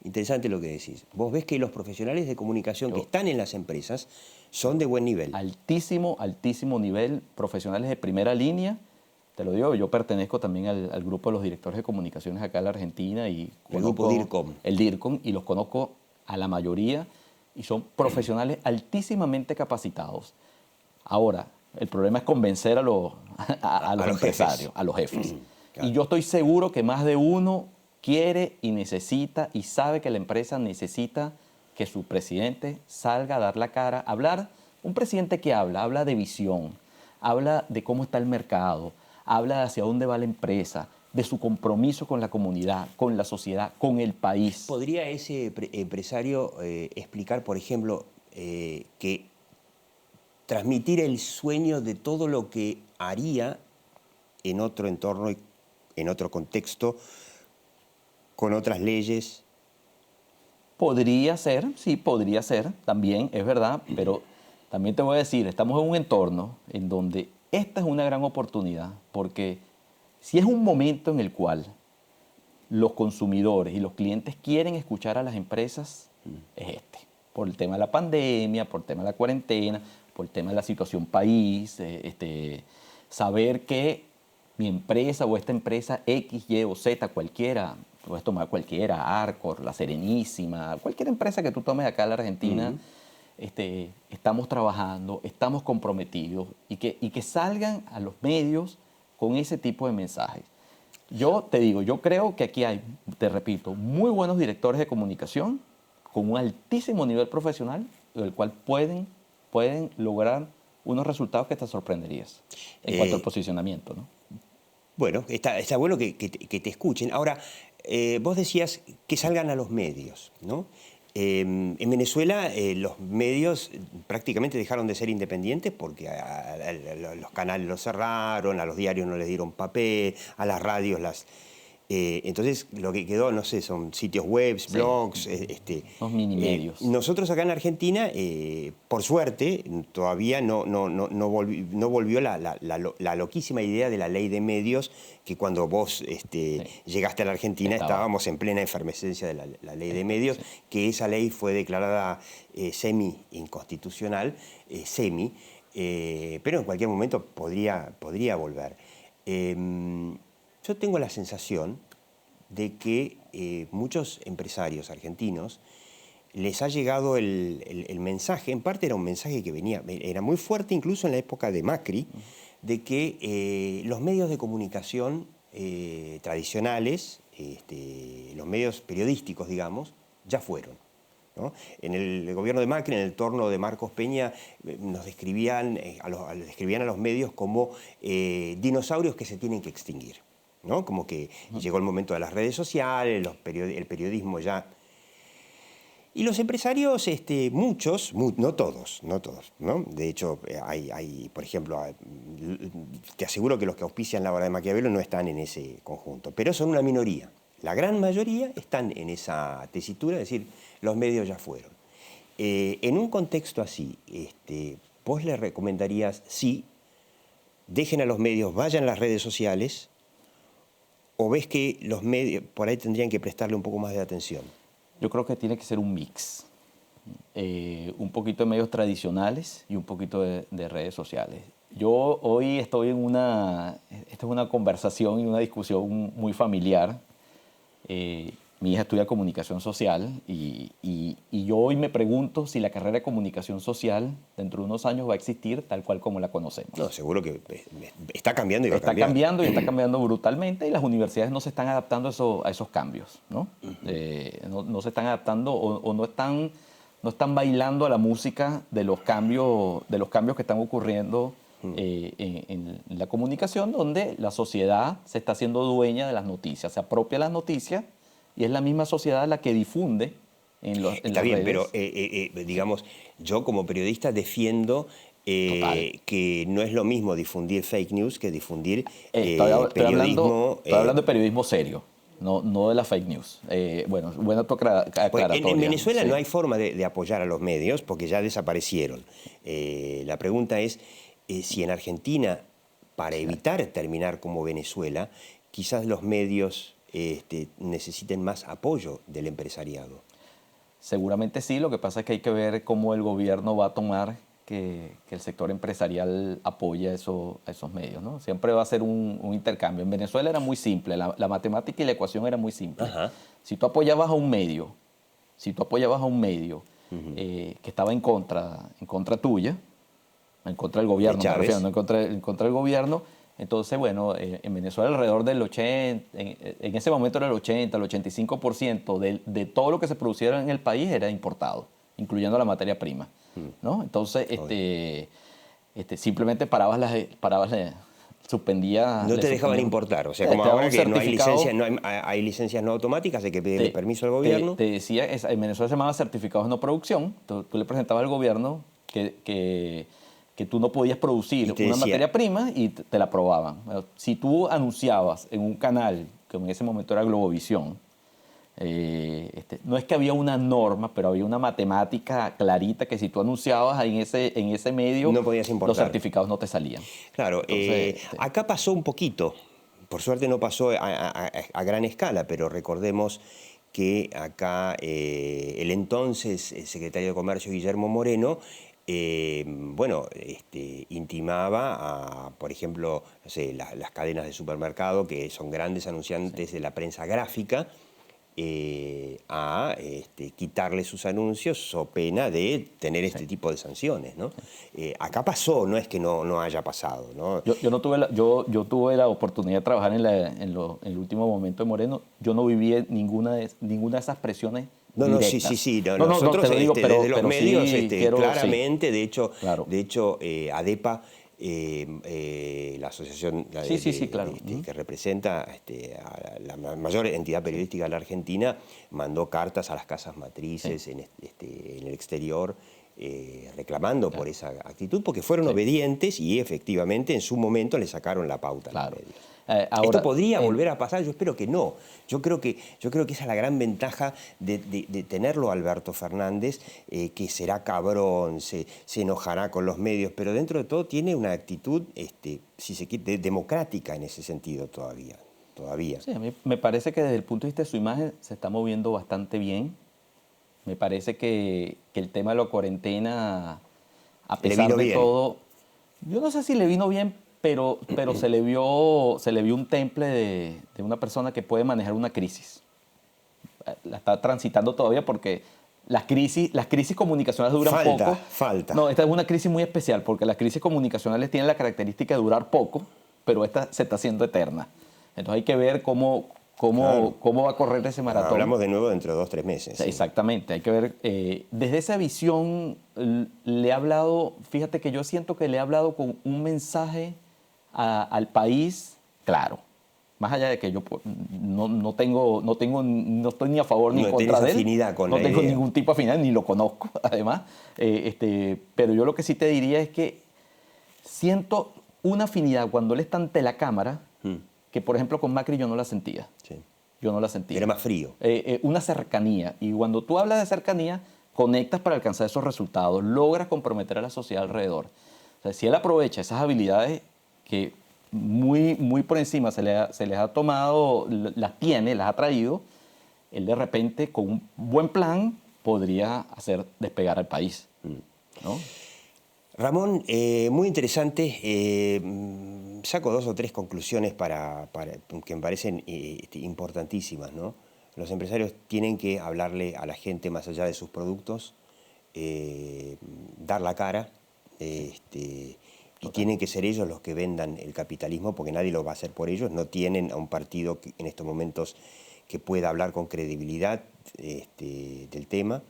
Interesante lo que decís. Vos ves que los profesionales de comunicación que están en las empresas son de buen nivel. Altísimo nivel, profesionales de primera línea. Te lo digo, yo pertenezco también al grupo de los directores de comunicaciones acá en la Argentina. Y el grupo DIRCOM. El DIRCOM, y los conozco a la mayoría, y son profesionales altísimamente capacitados. Ahora, el problema es convencer a los empresarios, a los jefes. Claro. Y yo estoy seguro que más de uno quiere y necesita y sabe que la empresa necesita que su presidente salga a dar la cara, a hablar. Un presidente que habla de visión, habla de cómo está el mercado, habla de hacia dónde va la empresa, de su compromiso con la comunidad, con la sociedad, con el país. ¿Podría ese empresario explicar, por ejemplo, que transmitir el sueño de todo lo que haría en otro entorno, en otro contexto, con otras leyes? Podría ser, sí, podría ser, también, es verdad, pero también te voy a decir, estamos en un entorno en donde esta es una gran oportunidad, porque si es un momento en el cual los consumidores y los clientes quieren escuchar a las empresas, es este. Por el tema de la pandemia, por el tema de la cuarentena, por el tema de la situación país, saber que mi empresa o esta empresa X, Y o Z, cualquiera, puedes tomar cualquiera, Arcor, La Serenísima, cualquier empresa que tú tomes acá en la Argentina, estamos trabajando, estamos comprometidos y que salgan a los medios con ese tipo de mensajes. Yo te digo, yo creo que aquí hay, te repito, muy buenos directores de comunicación con un altísimo nivel profesional, el cual pueden lograr unos resultados que te sorprenderías en cuanto al posicionamiento, ¿no? Bueno, está bueno que te escuchen. Ahora, vos decías que salgan a los medios, ¿no? En Venezuela los medios prácticamente dejaron de ser independientes porque los canales los cerraron, a los diarios no les dieron papel, a las radios Entonces, lo que quedó, no sé, son sitios web, blogs. Los mini medios. Nosotros acá en Argentina, por suerte, todavía no volvió la loquísima idea de la ley de medios, que cuando vos llegaste a la Argentina estábamos en plena efervescencia de la ley de medios, que esa ley fue declarada semi-inconstitucional, pero en cualquier momento podría volver. Yo tengo la sensación de que muchos empresarios argentinos les ha llegado el mensaje, en parte era un mensaje que era muy fuerte incluso en la época de Macri, de que los medios de comunicación tradicionales, los medios periodísticos, digamos, ya fueron, ¿no? En el gobierno de Macri, en el torno de Marcos Peña, nos describían a los medios como dinosaurios que se tienen que extinguir, ¿no? Como que llegó el momento de las redes sociales, el periodismo ya. Y los empresarios, muchos, no todos, ¿no? De hecho, hay, por ejemplo, te aseguro que los que auspician la Hora de Maquiavelo no están en ese conjunto, pero son una minoría. La gran mayoría están en esa tesitura, es decir, los medios ya fueron. En un contexto así, vos le recomendarías, sí, dejen a los medios, vayan a las redes sociales, o ves que los medios por ahí tendrían que prestarle un poco más de atención. Yo creo que tiene que ser un mix. Un poquito de medios tradicionales y un poquito de redes sociales. Yo hoy estoy esta es una conversación y una discusión muy familiar. Mi hija estudia comunicación social y yo hoy me pregunto si la carrera de comunicación social dentro de unos años va a existir tal cual como la conocemos. No, seguro que está cambiando y va a cambiar. Está cambiando y está cambiando brutalmente y las universidades no se están adaptando a esos cambios, ¿no? No se están adaptando o no están bailando a la música de los cambios que están ocurriendo en la comunicación, donde la sociedad se está haciendo dueña de las noticias, se apropia las noticias y es la misma sociedad la que difunde en las redes. Está bien, pero digamos, yo como periodista defiendo que no es lo mismo difundir fake news que difundir periodismo. Estoy hablando de periodismo serio, no de la fake news. Buena tu aclaratoria. En Venezuela sí. No hay forma de apoyar a los medios porque ya desaparecieron. La pregunta es si en Argentina, para evitar terminar como Venezuela, quizás los medios necesiten más apoyo del empresariado. Seguramente sí, lo que pasa es que hay que ver cómo el gobierno va a tomar que el sector empresarial apoye a esos medios, ¿no? Siempre va a ser un intercambio. En Venezuela era muy simple, la matemática y la ecuación era muy simple. Ajá. Si tú apoyabas a un medio que estaba en contra tuya, en contra del gobierno, me refiero, no en contra del gobierno. Entonces, bueno, en Venezuela alrededor del 80%, en ese momento era el 80, el 85% de todo lo que se produciera en el país era importado, incluyendo la materia prima, ¿no? Entonces, simplemente suspendía... No te dejaban importar, o sea, como ahora que no hay licencias no automáticas, hay que pedirle permiso al gobierno. Te decía, en Venezuela se llamaba certificados de no producción, tú le presentabas al gobierno que tú no podías producir una materia prima y te la aprobaban. Si tú anunciabas en un canal, que en ese momento era Globovisión, no es que había una norma, pero había una matemática clarita que si tú anunciabas en ese medio, no podías importar. Los certificados no te salían. Claro, entonces, acá pasó un poquito, por suerte no pasó a gran escala, pero recordemos que acá el entonces secretario de Comercio, Guillermo Moreno, intimaba a, por ejemplo, no sé, las cadenas de supermercado, que son grandes anunciantes de la prensa gráfica, a quitarle sus anuncios so pena de tener este tipo de sanciones, ¿no? Acá pasó, no es que no haya pasado, ¿no? Yo tuve la oportunidad de trabajar en el último momento de Moreno. Yo no viví ninguna de esas presiones. Sí. Nosotros desde los medios, claramente, de hecho, ADEPA, la asociación que representa a la mayor entidad periodística de la Argentina, mandó cartas a las casas matrices en el exterior reclamando por esa actitud, porque fueron obedientes y efectivamente en su momento le sacaron la pauta a los medios. Ahora, ¿esto podría volver a pasar? Yo espero que no. Yo creo que esa es la gran ventaja de tenerlo a Alberto Fernández, que será cabrón, se enojará con los medios, pero dentro de todo tiene una actitud, si se quiere, democrática en ese sentido todavía. Sí, a mí me parece que desde el punto de vista de su imagen se está moviendo bastante bien. Me parece que el tema de la cuarentena, a pesar de todo, yo no sé si le vino bien, pero se le vio un temple de una persona que puede manejar una crisis. La está transitando todavía porque las crisis comunicacionales duran poco. No, esta es una crisis muy especial porque las crisis comunicacionales tienen la característica de durar poco, pero esta se está haciendo eterna. Entonces hay que ver cómo va a correr ese maratón. Hablamos de nuevo dentro de 2 o 3 meses. Sí. Exactamente, hay que ver. Desde esa visión le he hablado, fíjate que yo siento que le he hablado con un mensaje al país claro. Más allá de que yo no estoy ni a favor ni en contra de él. Afinidad con no tengo ningún tipo de afinidad, ni lo conozco, además. Pero yo lo que sí te diría es que siento una afinidad cuando él está ante la cámara, que por ejemplo con Macri yo no la sentía. Sí. Yo no la sentía. Era más frío. Una cercanía. Y cuando tú hablas de cercanía, conectas para alcanzar esos resultados, logras comprometer a la sociedad alrededor. O sea, si él aprovecha esas habilidades que muy, muy por encima se les ha tomado, las ha traído, él de repente con un buen plan podría hacer despegar al país, ¿no? Ramón, muy interesante. Saco 2 o 3 conclusiones que me parecen importantísimas, ¿no? Los empresarios tienen que hablarle a la gente más allá de sus productos, dar la cara, y tienen que ser ellos los que vendan el capitalismo, porque nadie lo va a hacer por ellos. No tienen a un partido en estos momentos que pueda hablar con credibilidad del tema.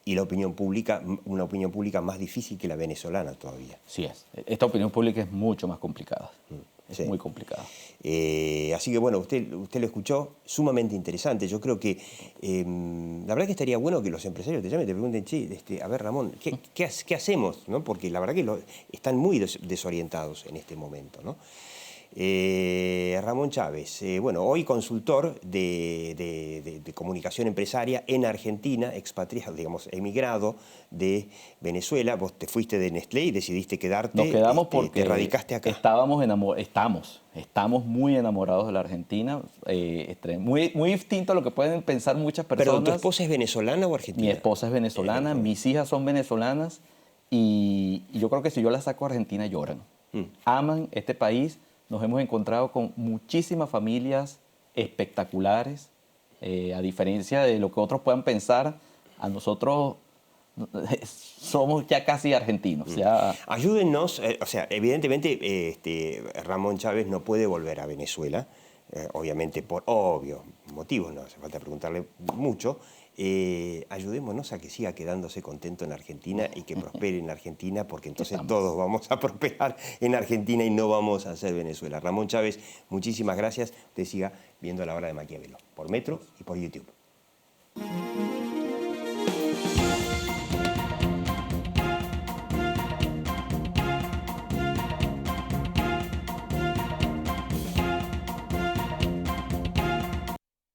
Y la opinión pública, una opinión pública más difícil que la venezolana todavía. Sí es. Esta opinión pública es mucho más complicada. Es muy complicada. Así que bueno, usted lo escuchó, sumamente interesante. Yo creo que la verdad que estaría bueno que los empresarios te llamen y te pregunten, che, a ver Ramón, ¿qué hacemos? ¿No? Porque la verdad que están muy desorientados en este momento, ¿no? Ramón Chávez, bueno, hoy consultor de comunicación empresaria en Argentina, expatriado, digamos, emigrado de Venezuela. Vos te fuiste de Nestlé y decidiste quedarte. Nos quedamos porque te radicaste acá. Estamos muy enamorados de la Argentina, muy, muy distinto a lo que pueden pensar muchas personas. ¿Pero tu esposa es venezolana o argentina? Mi esposa es venezolana, mis hijas son venezolanas y yo creo que si yo las saco a Argentina lloran. Aman este país. Nos hemos encontrado con muchísimas familias espectaculares. A diferencia de lo que otros puedan pensar, a nosotros somos ya casi argentinos. Ya... Ayúdennos, o sea, evidentemente Ramón Chávez no puede volver a Venezuela, obviamente por obvios motivos, no hace falta preguntarle mucho. Ayudémonos a que siga quedándose contento en Argentina y que prospere en Argentina, porque entonces todos vamos a prosperar en Argentina y no vamos a hacer Venezuela. Ramón Chávez, muchísimas gracias. Usted siga viendo La Hora de Maquiavelo por Metro y por YouTube.